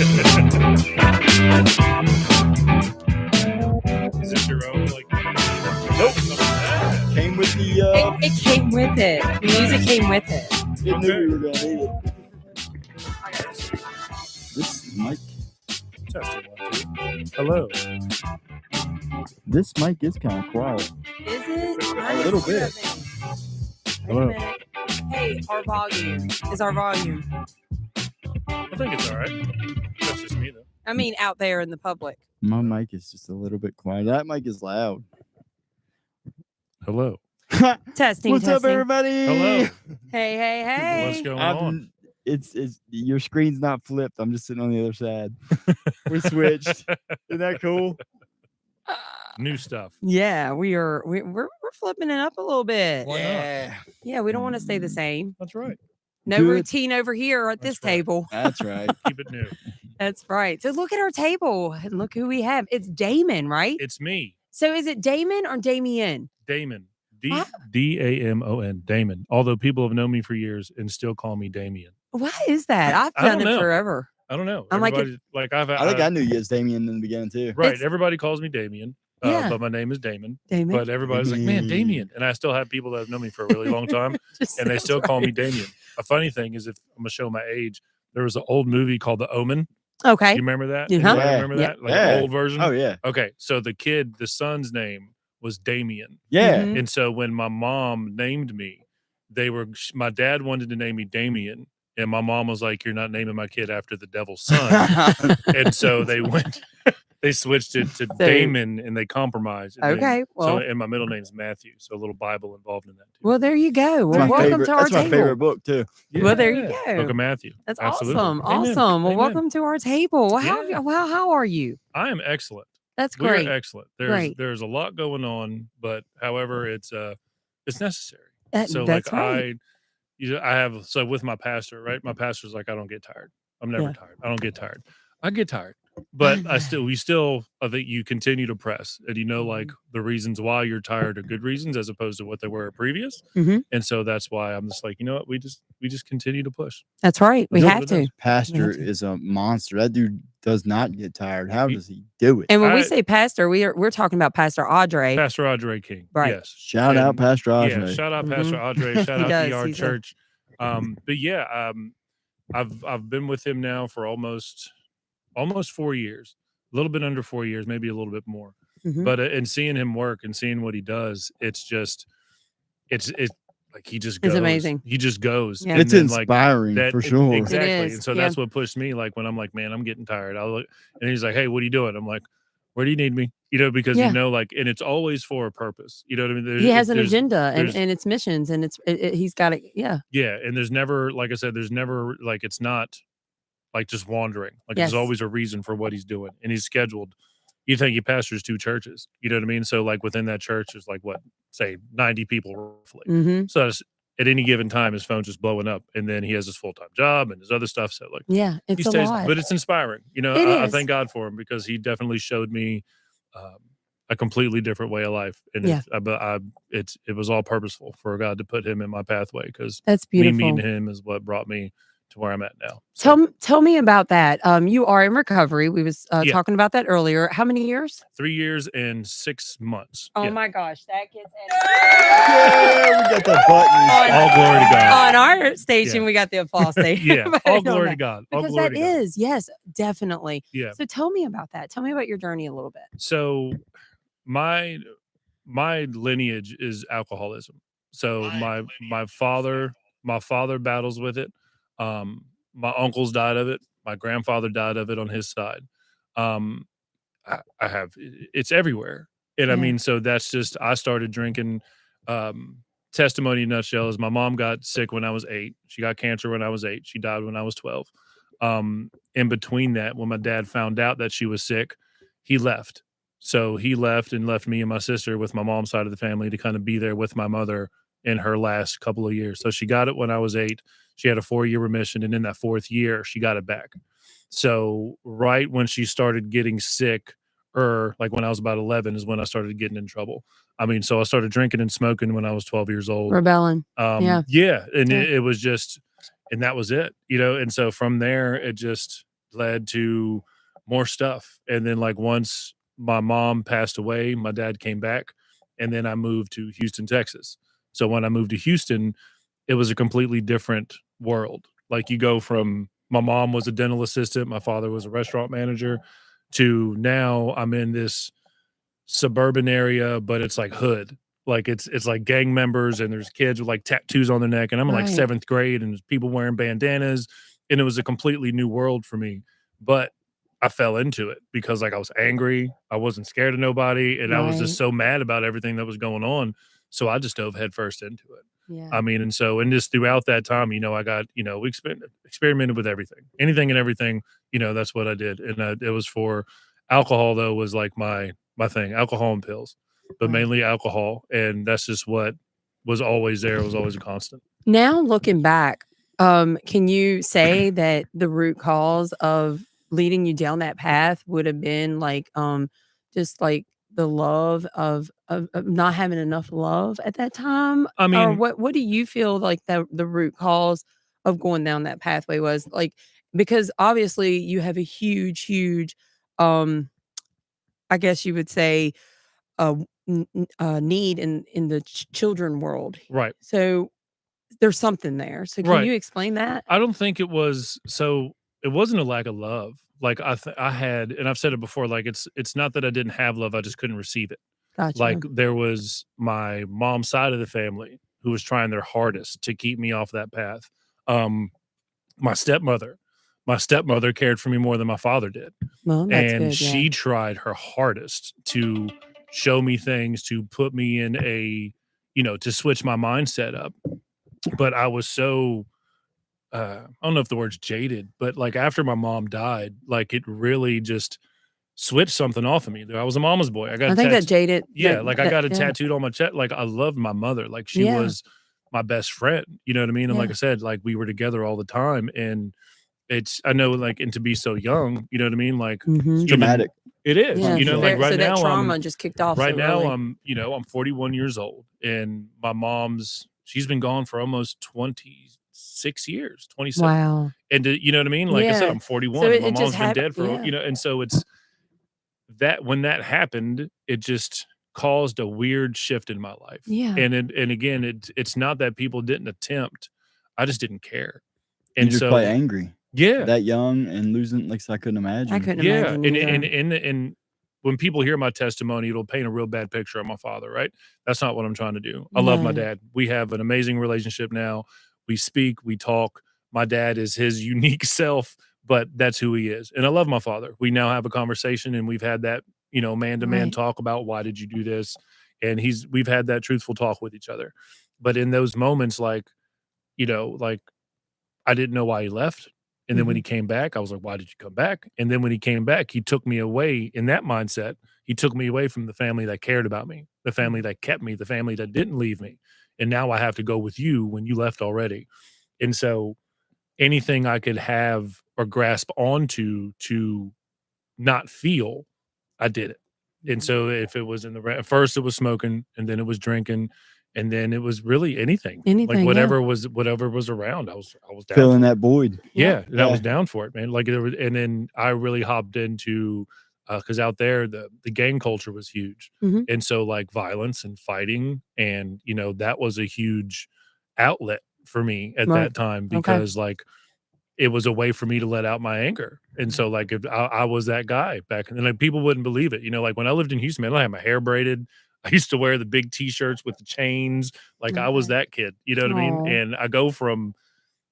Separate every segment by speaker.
Speaker 1: Is it your own? Like,
Speaker 2: nope. Came with the.
Speaker 3: It came with it. The music came with it.
Speaker 2: It knew we were gonna need it. This mic.
Speaker 1: Testing 1, 2. Hello.
Speaker 2: This mic is kind of quiet.
Speaker 3: Is it?
Speaker 2: A little bit.
Speaker 1: Hello.
Speaker 3: Wait a minute. Hey, our volume. Is our volume?
Speaker 1: I think it's all right. That's just me, though.
Speaker 3: I mean, out there in the public.
Speaker 2: My mic is just a little bit quiet. That mic is loud.
Speaker 1: Hello.
Speaker 3: Testing.
Speaker 2: What's up,
Speaker 3: testing.
Speaker 2: everybody?
Speaker 1: Hello.
Speaker 3: Hey, hey, hey.
Speaker 1: What's going on?
Speaker 2: It's your screen's not flipped. I'm just sitting on the other side. We switched. Isn't that cool?
Speaker 1: New stuff.
Speaker 3: Yeah, we're flipping it up a little bit.
Speaker 1: Why not?
Speaker 3: Yeah, we don't want to stay the same.
Speaker 1: That's right.
Speaker 3: No
Speaker 2: Good.
Speaker 3: routine over here at this
Speaker 1: That's right.
Speaker 3: table.
Speaker 2: That's right.
Speaker 1: Keep it new.
Speaker 3: That's right. So look at our table and look who we have. It's Damon, right?
Speaker 1: It's me,
Speaker 3: So is it Damon or Damien?
Speaker 1: Damon.
Speaker 3: Wow.
Speaker 1: Damon. Damon. Although people have known me for years and still call me Damien.
Speaker 3: Why is that? I've
Speaker 1: I
Speaker 3: done
Speaker 1: don't
Speaker 3: it
Speaker 1: know.
Speaker 3: forever.
Speaker 1: I don't know.
Speaker 3: I'm like
Speaker 1: Everybody, like I've.
Speaker 2: I think I knew you as Damien in the beginning too.
Speaker 1: Right.
Speaker 3: It's-
Speaker 1: Everybody calls me Damien.
Speaker 3: Yeah.
Speaker 1: But my name is Damon.
Speaker 3: Damon.
Speaker 1: But everybody's like, man, Damien. And I still have people that have known me for a really long time.
Speaker 3: Just
Speaker 1: And they
Speaker 3: sounds
Speaker 1: still call me
Speaker 3: right.
Speaker 1: Damien. A funny thing is, if I'm gonna show my age, there was an old movie called The Omen.
Speaker 3: Okay.
Speaker 1: You remember that?
Speaker 3: Uh-huh.
Speaker 1: Anybody
Speaker 2: Yeah.
Speaker 1: remember
Speaker 3: Yeah.
Speaker 1: that? Like
Speaker 2: Yeah.
Speaker 1: an old version?
Speaker 2: Oh yeah.
Speaker 1: Okay. So the son's name was Damien.
Speaker 2: Yeah.
Speaker 3: Mhm.
Speaker 1: And so when my mom named me, my dad wanted to name me Damien. And my mom was like, you're not naming my kid after the devil's son. And so they switched it to Damon and they compromised. And
Speaker 3: Okay. Well,
Speaker 1: and my middle name's Matthew. So a little Bible involved in that too.
Speaker 3: well, there you go.
Speaker 2: That's
Speaker 3: Well,
Speaker 2: my
Speaker 3: welcome
Speaker 2: favorite.
Speaker 3: to our
Speaker 2: That's my
Speaker 3: table.
Speaker 2: favorite book too.
Speaker 3: Well, there you
Speaker 1: Yeah.
Speaker 3: go.
Speaker 1: Book of Matthew.
Speaker 3: That's
Speaker 1: Absolutely.
Speaker 3: awesome.
Speaker 1: Amen.
Speaker 3: Awesome. Well,
Speaker 1: Amen.
Speaker 3: welcome to our table. Well,
Speaker 1: Yeah.
Speaker 3: how are you?
Speaker 1: I am excellent.
Speaker 3: That's
Speaker 1: We're
Speaker 3: great.
Speaker 1: excellent.
Speaker 3: Great.
Speaker 1: There's a lot going on, but however, it's necessary. So
Speaker 3: That's
Speaker 1: like
Speaker 3: right.
Speaker 1: I have with my pastor, right? My pastor's like, I don't get tired. I'm never
Speaker 3: Yeah.
Speaker 1: tired. I don't get tired. I get tired, but I think you continue to press, and like the reasons why you're tired are good reasons as opposed to what they were previous.
Speaker 3: Mhm.
Speaker 1: And so that's why I'm just like, you know what? We just continue to push.
Speaker 3: That's right. We
Speaker 1: That's
Speaker 3: have
Speaker 1: what it
Speaker 3: to.
Speaker 1: is.
Speaker 2: Pastor
Speaker 3: That's it.
Speaker 2: is a monster. That dude does not get tired. How does he do it?
Speaker 3: And when we
Speaker 1: I-
Speaker 3: say pastor, we're talking about Pastor Audrey.
Speaker 1: Pastor Audrey King.
Speaker 3: Right.
Speaker 1: Yes.
Speaker 2: Shout out
Speaker 1: And-
Speaker 2: Pastor
Speaker 1: Yeah,
Speaker 2: Osmond.
Speaker 1: shout out
Speaker 3: Mhm.
Speaker 1: Pastor Audrey. Shout
Speaker 3: He
Speaker 1: out
Speaker 3: does.
Speaker 1: ER
Speaker 3: He's a-
Speaker 1: Church. But yeah, I've been with him now for almost 4 years, a little bit under 4 years, maybe a little bit more.
Speaker 3: Mhm.
Speaker 1: But and seeing him work and seeing what he does, it's like he just goes.
Speaker 3: It's amazing.
Speaker 1: He just goes.
Speaker 3: Yeah.
Speaker 1: And
Speaker 2: It's
Speaker 1: then, like,
Speaker 2: inspiring
Speaker 1: that
Speaker 2: for sure.
Speaker 1: exactly.
Speaker 3: is,
Speaker 1: And so
Speaker 3: yeah.
Speaker 1: that's what pushed me. Like when I'm like, man, I'm getting tired. I'll look, and he's like, hey, what are you doing? I'm like, where do you need me? Because
Speaker 3: Yeah.
Speaker 1: like, and it's always for a purpose. You know what I mean?
Speaker 3: He has an
Speaker 1: There's-
Speaker 3: agenda
Speaker 1: there's-
Speaker 3: and it's missions and he's got it. Yeah.
Speaker 1: Yeah, and there's never, like I said, there's never like it's not like just wandering. Like
Speaker 3: Yes.
Speaker 1: there's always a reason for what he's doing, and he's scheduled. You think he pastors 2 churches, you know what I mean? So like within that church, there's like say 90 people roughly.
Speaker 3: Mm-hmm.
Speaker 1: So at any given time, his phone's just blowing up, and then he has his full-time job and his other stuff. So like
Speaker 3: Yeah.
Speaker 1: he
Speaker 3: It's a
Speaker 1: stays,
Speaker 3: lot.
Speaker 1: but it's inspiring.
Speaker 3: It
Speaker 1: I
Speaker 3: is.
Speaker 1: thank God for him because he definitely showed me a completely different way of life, and
Speaker 3: Yeah.
Speaker 1: it was all purposeful for God to put him in my pathway because
Speaker 3: That's
Speaker 1: me
Speaker 3: beautiful.
Speaker 1: meeting him is what brought me to where I'm at now. So,
Speaker 3: Tell me about that. You are in recovery. We was
Speaker 1: Yeah.
Speaker 3: talking about that earlier. How many years?
Speaker 1: 3 years and 6 months.
Speaker 3: Oh
Speaker 1: Yeah.
Speaker 3: my gosh, that gets
Speaker 2: Yeah, we got the buttons.
Speaker 1: All glory to God.
Speaker 3: on our station.
Speaker 1: Yeah.
Speaker 3: We got the applause station.
Speaker 1: Yeah,
Speaker 3: But
Speaker 1: all
Speaker 3: on
Speaker 1: glory to
Speaker 3: that-
Speaker 1: God. All
Speaker 3: Because
Speaker 1: glory
Speaker 3: that
Speaker 1: to God.
Speaker 3: is, yes, definitely.
Speaker 1: Yeah.
Speaker 3: So tell me about that. Tell me about your journey a little bit.
Speaker 1: So my lineage is alcoholism. So my father battles with it. My uncles died of it. My grandfather died of it on his side. I have it's everywhere. And I
Speaker 3: Yeah.
Speaker 1: mean, so that's just I started drinking. Testimony in a nutshell is my mom got sick when I was 8. She got cancer when I was 8. She died when I was 12. In between that, when my dad found out that she was sick, he left. So he left and left me and my sister with my mom's side of the family to kind of be there with my mother in her last couple of years. So she got it when I was 8. She had a 4-year remission, and in that 4th year, she got it back. So right when she started getting sick, like when I was about 11 is when I started getting in trouble. I mean, so I started drinking and smoking when I was 12 years old.
Speaker 3: Rebelling.
Speaker 1: Yeah. And
Speaker 3: Yeah.
Speaker 1: it was just, and that was it, And so from there, it just, led to more stuff. And then like once my mom passed away, my dad came back, and then I moved to Houston, Texas. So when I moved to Houston, it was a completely different world. Like you go from my mom was a dental assistant, my father was a restaurant manager, to now I'm in this suburban area, but it's like hood. Like it's like gang members and there's kids with like tattoos on their neck, and I'm in like
Speaker 3: Right.
Speaker 1: 7th grade and there's people wearing bandanas, and it was a completely new world for me. But I fell into it because like I was angry, I wasn't scared of nobody, and I was just
Speaker 3: Right.
Speaker 1: so mad about everything that was going on. So I just dove headfirst into it.
Speaker 3: Yeah.
Speaker 1: I mean, and so and just throughout that time, I got, we experimented with everything, anything and everything. That's what I did, and it was for alcohol though was like my thing, alcohol and pills, but
Speaker 3: Right.
Speaker 1: mainly alcohol, and that's just what was always there. It was always a constant.
Speaker 3: Now looking back, can you say that the root cause of leading you down that path would have been like, just like the love of not having enough love at that time?
Speaker 1: I
Speaker 3: Or
Speaker 1: mean,
Speaker 3: what do you feel like the root cause of going down that pathway was? Like, because obviously you have a huge, um, I guess you would say, uh, need in the children world.
Speaker 1: right,
Speaker 3: So there's something there. So can
Speaker 1: right.
Speaker 3: you explain that?
Speaker 1: I don't think it was so. It wasn't a lack of love. Like I had, and I've said it before. Like it's not that I didn't have love. I just couldn't receive it. Like
Speaker 3: Gotcha.
Speaker 1: there was my mom's side of the family who was trying their hardest to keep me off that path. Um, my stepmother, my stepmother cared for me more than my father did,
Speaker 3: Well, that's
Speaker 1: and
Speaker 3: good, yeah.
Speaker 1: she tried her hardest to show me things, to put me in to switch my mindset up. But I was so I don't know if the word's jaded, but like after my mom died, like it really just switched something off of me. I was a mama's boy. I got
Speaker 3: I
Speaker 1: a
Speaker 3: think that
Speaker 1: tattoo.
Speaker 3: jaded
Speaker 1: Yeah, like I got it
Speaker 3: yeah.
Speaker 1: tattooed on my chest. Like I loved my mother. Like she
Speaker 3: Yeah,
Speaker 1: was my best friend. You know what I mean? And like
Speaker 3: yeah.
Speaker 1: I said, like we were together all the time. And I know like and to be so young, you know what I mean? Like
Speaker 2: It's
Speaker 3: Mhm.
Speaker 1: even
Speaker 2: traumatic.
Speaker 1: it is,
Speaker 3: Yeah,
Speaker 2: I'm
Speaker 3: so
Speaker 1: like
Speaker 2: sure.
Speaker 1: right
Speaker 3: that
Speaker 1: now
Speaker 3: trauma just kicked off so
Speaker 1: right now
Speaker 3: early.
Speaker 1: I'm 41 years old, and my mom's she's been gone for almost 26 years, 27.
Speaker 3: Wow.
Speaker 1: And you know what I mean? Like I said,
Speaker 3: Yeah.
Speaker 1: I'm
Speaker 3: So
Speaker 1: 41 and
Speaker 3: it
Speaker 1: my
Speaker 3: it just
Speaker 1: mom's been
Speaker 3: happened.
Speaker 1: dead for,
Speaker 3: Yeah.
Speaker 1: and so it's that when that happened, it just caused a weird shift in my life.
Speaker 3: Yeah.
Speaker 1: And again, it's not that people didn't attempt. I just didn't care.
Speaker 2: You're
Speaker 1: And
Speaker 2: just probably
Speaker 1: so
Speaker 2: angry
Speaker 1: yeah,
Speaker 2: that young and losing. Like I couldn't
Speaker 3: I
Speaker 2: imagine.
Speaker 3: couldn't
Speaker 1: yeah.
Speaker 3: imagine
Speaker 1: And
Speaker 3: either.
Speaker 1: and when people hear my testimony, it'll paint a real bad picture of my father, right? That's not what I'm trying to do. I love my
Speaker 3: No.
Speaker 1: dad. We have an amazing relationship now. We speak, we talk. My dad is his unique self, but that's who he is. And I love my father. We now have a conversation, and we've had that, man to man
Speaker 3: Right.
Speaker 1: talk about why did you do this? And we've had that truthful talk with each other. But in those moments, like I didn't know why he left. And then when he
Speaker 3: Mhm.
Speaker 1: came back, I was like, why did you come back? And then when he came back, he took me away in that mindset. He took me away from the family that cared about me, the family
Speaker 3: Mhm.
Speaker 1: that kept me, the family that didn't leave me. And now I have to go with you when you left already. And so anything I could have or grasp onto to not feel, I did it. And
Speaker 3: Mhm.
Speaker 1: so if it was at first it was smoking, and then it was drinking, and then it was really anything. Like
Speaker 3: Anything, yeah.
Speaker 1: whatever was around, I was down
Speaker 2: Filling
Speaker 1: for it.
Speaker 2: that void.
Speaker 3: Yeah.
Speaker 1: Yeah, and I was
Speaker 2: Yeah.
Speaker 1: down for it, man. Like there was, and then I really hopped into because out there the gang culture was huge.
Speaker 3: Mhm.
Speaker 1: And so like violence and fighting, and that was a huge outlet for me at
Speaker 3: Right.
Speaker 1: that time
Speaker 3: Okay.
Speaker 1: because like it was a way for me to let out my anger. And
Speaker 3: Mhm.
Speaker 1: so, like, if I was that guy back and like, people wouldn't believe it, like, when I lived in Houston, man, I had my hair braided. I used to wear the big T-shirts with the chains, like, I was
Speaker 3: Okay.
Speaker 1: that kid, you know what I mean?
Speaker 3: Aw.
Speaker 1: And I go from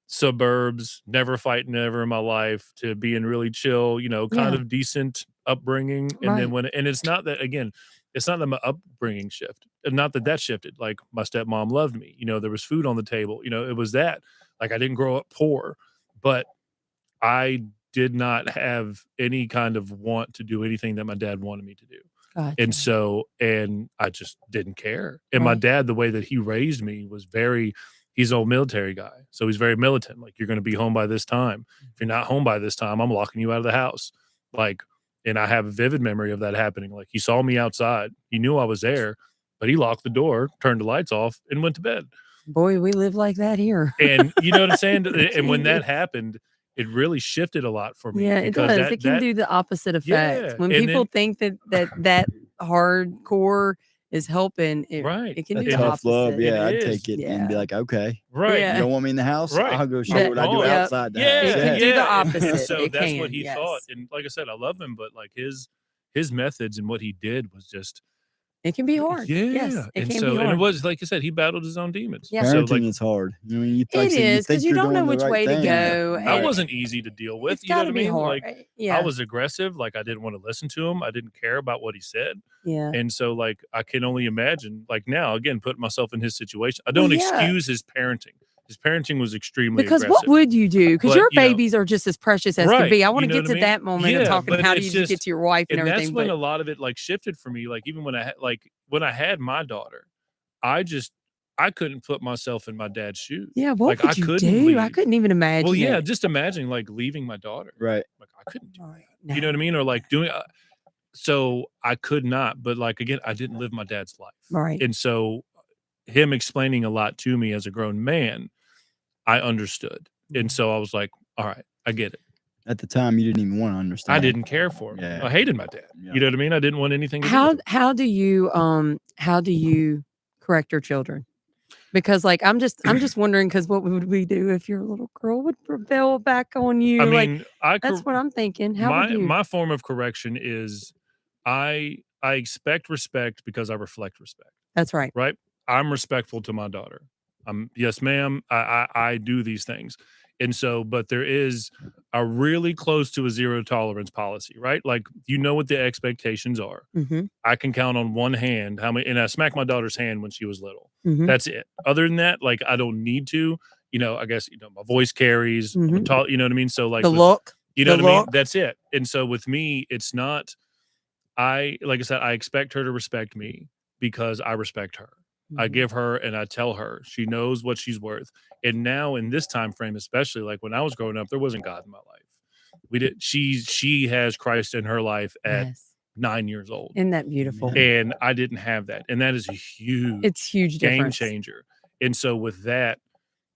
Speaker 1: suburbs, never fighting ever in my life, to being really chill, kind
Speaker 3: Yeah.
Speaker 1: of decent upbringing, and then
Speaker 3: Right.
Speaker 1: and it's not that again, it's not that my upbringing not that that shifted, like, my stepmom loved me, there was food on the table, it was that, like, I didn't grow up poor, but I did not have any kind of want to do anything that my dad wanted me to do. And
Speaker 3: Gotcha.
Speaker 1: so and I just didn't care. And my
Speaker 3: Right.
Speaker 1: dad, the way that he raised me was he's an old military guy. So he's very militant. Like, you're gonna be home by this time. If you're not home by this time, I'm locking you out of the house. Like, and I have a vivid memory of that happening. Like, he saw me outside. He knew I was there, but he locked the door, turned the lights off, and went to bed.
Speaker 3: Boy, we live like that here.
Speaker 1: And you know what I'm saying? And when
Speaker 3: Jesus.
Speaker 1: that happened, it really shifted a lot for me.
Speaker 3: Yeah, it
Speaker 1: because
Speaker 3: does. It can do the opposite effect.
Speaker 1: Yeah,
Speaker 3: When
Speaker 1: and
Speaker 3: people
Speaker 1: then
Speaker 3: think that hardcore is helping,
Speaker 1: right,
Speaker 3: it can
Speaker 2: A
Speaker 3: do the
Speaker 2: tough love,
Speaker 3: opposite.
Speaker 1: it
Speaker 2: yeah, I'd
Speaker 1: is.
Speaker 2: take it and be
Speaker 3: Yeah.
Speaker 2: like, okay,
Speaker 1: Right.
Speaker 2: you
Speaker 3: Yeah.
Speaker 2: don't want me in the house?
Speaker 1: Right.
Speaker 2: I'll go show you
Speaker 1: I'm
Speaker 2: what I do
Speaker 1: gone.
Speaker 3: Yep.
Speaker 2: outside the
Speaker 1: Yeah,
Speaker 2: house.
Speaker 3: It can do the
Speaker 1: yeah, and
Speaker 3: opposite.
Speaker 1: so
Speaker 3: It
Speaker 1: that's
Speaker 3: can,
Speaker 1: what he thought,
Speaker 3: yes.
Speaker 1: and like I said, I love him, but like his methods and what he did was just
Speaker 3: It can be hard. Yes,
Speaker 1: yeah,
Speaker 3: it
Speaker 1: and
Speaker 3: can
Speaker 1: so
Speaker 3: be
Speaker 1: and it
Speaker 3: hard.
Speaker 1: was like I said, he battled his own demons.
Speaker 3: Yeah.
Speaker 1: So
Speaker 2: Parenting
Speaker 1: like
Speaker 2: is hard. I mean, you
Speaker 3: It
Speaker 2: you
Speaker 3: is, 'cause
Speaker 2: think
Speaker 3: you
Speaker 2: you're
Speaker 3: don't know
Speaker 2: doing the
Speaker 3: which
Speaker 2: right
Speaker 3: way to
Speaker 2: thing.
Speaker 3: go,
Speaker 1: I
Speaker 3: and
Speaker 1: wasn't easy to deal with.
Speaker 3: it's
Speaker 1: You know what
Speaker 3: gotta
Speaker 1: I
Speaker 3: be
Speaker 1: mean?
Speaker 3: hard.
Speaker 1: Like
Speaker 3: Yeah.
Speaker 1: I was aggressive. Like I didn't want to listen to him. I didn't care about what he said.
Speaker 3: Yeah.
Speaker 1: And so like I can only imagine like now again putting myself in his situation. I
Speaker 3: Well,
Speaker 1: don't
Speaker 3: yeah.
Speaker 1: excuse his parenting. His parenting was extremely
Speaker 3: Because
Speaker 1: aggressive.
Speaker 3: what would you do? Because
Speaker 1: But,
Speaker 3: your
Speaker 1: you know
Speaker 3: babies are just as precious as can
Speaker 1: right,
Speaker 3: be. I
Speaker 1: you
Speaker 3: wanna
Speaker 1: know
Speaker 3: get
Speaker 1: what
Speaker 3: to
Speaker 1: I mean?
Speaker 3: that moment of
Speaker 1: Yeah,
Speaker 3: talking
Speaker 1: but
Speaker 3: how
Speaker 1: it's
Speaker 3: did you get
Speaker 1: just
Speaker 3: to your wife and
Speaker 1: and that's
Speaker 3: everything,
Speaker 1: when
Speaker 3: but
Speaker 1: a lot of it like shifted for me. Like even when I had my daughter, I couldn't put myself in my dad's shoes.
Speaker 3: yeah, what
Speaker 1: Like I
Speaker 3: would you
Speaker 1: couldn't
Speaker 3: do? I
Speaker 1: leave.
Speaker 3: couldn't even imagine
Speaker 1: Well, yeah,
Speaker 3: it.
Speaker 1: just imagine like leaving my daughter.
Speaker 2: Right.
Speaker 1: Like I couldn't do
Speaker 3: Right.
Speaker 1: that. You know what I mean? Or like doing so I could not, but like again, I didn't live my dad's life.
Speaker 3: Right.
Speaker 1: And so him explaining a lot to me as a grown man, I understood. And so I was like, all right, I get it.
Speaker 2: At the time, you didn't even want to understand.
Speaker 1: I didn't care for him.
Speaker 2: Yeah.
Speaker 1: I hated my dad.
Speaker 2: Yeah.
Speaker 1: You know what I mean? I didn't want anything to do with him.
Speaker 3: How do you correct your children? Because like I'm just wondering because what would we do if your little girl would rebel back on you?
Speaker 1: I
Speaker 3: Like
Speaker 1: mean,
Speaker 3: that's what I'm thinking. How would you?
Speaker 1: my form of correction is I expect respect because I reflect respect.
Speaker 3: That's right.
Speaker 1: Right? I'm respectful to my daughter. Yes, ma'am. I do these things. And so, but there is a really close to a zero tolerance policy, right? Like you know what the expectations are.
Speaker 3: Mm-hmm.
Speaker 1: I can count on one hand how many, and I smacked my daughter's hand when she was little.
Speaker 3: Mm-hmm.
Speaker 1: That's it. Other than that, like I don't need to. You know, I guess my voice carries. I'm
Speaker 3: Mhm.
Speaker 1: tall. You know what I mean? So like
Speaker 3: The look.
Speaker 1: you know
Speaker 3: the
Speaker 1: what I mean?
Speaker 3: look.
Speaker 1: That's it. And so with me, it's not. Like I said, I expect her to respect me because I respect her. I
Speaker 3: Mhm.
Speaker 1: give her and I tell her she knows what she's worth. And now in this time frame, especially like when I was growing up, there wasn't God in my life. She has Christ in her life at
Speaker 3: Yes.
Speaker 1: 9 years old.
Speaker 3: Isn't that beautiful?
Speaker 1: And I didn't have that. And that is a huge
Speaker 3: It's huge
Speaker 1: game
Speaker 3: difference.
Speaker 1: changer. And so with that,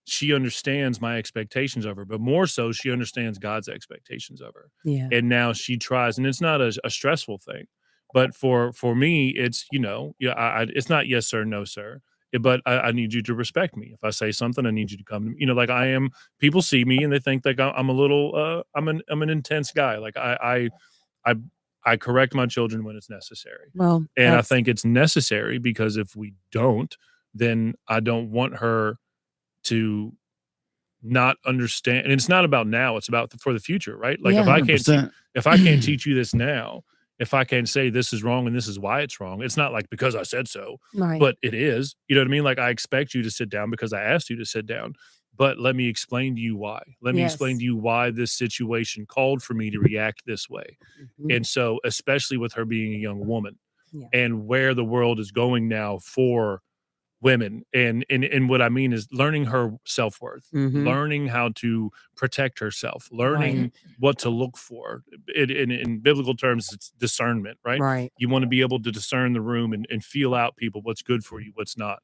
Speaker 1: she understands my expectations of her, but more so she understands God's expectations of her.
Speaker 3: Yeah.
Speaker 1: And now she tries, and it's not a stressful thing. But for me, it's it's not yes sir, no sir. But I need you to respect me. If I say something, I need you to come. Like I am. People see me and they think like I'm a little. I'm an intense guy. Like I correct my children when it's necessary.
Speaker 3: Well,
Speaker 1: And I think it's necessary because if we don't, then I don't want her to not understand. And it's not about now; it's about for the future, right? Like
Speaker 3: Yeah.
Speaker 1: if I can't teach you this now, if I can't say this is wrong and this is why it's wrong, it's not like because I said so,
Speaker 3: right.
Speaker 1: but it is. You know what I mean? Like I expect you to sit down because I asked you to sit down. But let me explain to you why. Let me explain
Speaker 3: Yes.
Speaker 1: to you why this situation called for me to react this way.
Speaker 3: Mhm.
Speaker 1: And so, especially with her being a young woman
Speaker 3: Yeah.
Speaker 1: and where the world is going now for women. And what I mean is learning her self-worth,
Speaker 3: Mhm.
Speaker 1: learning how to protect herself, learning
Speaker 3: Right.
Speaker 1: what to look for. In biblical terms, it's discernment, right?
Speaker 3: Right.
Speaker 1: You want to be able to discern the room and feel out people, what's good for you, what's not.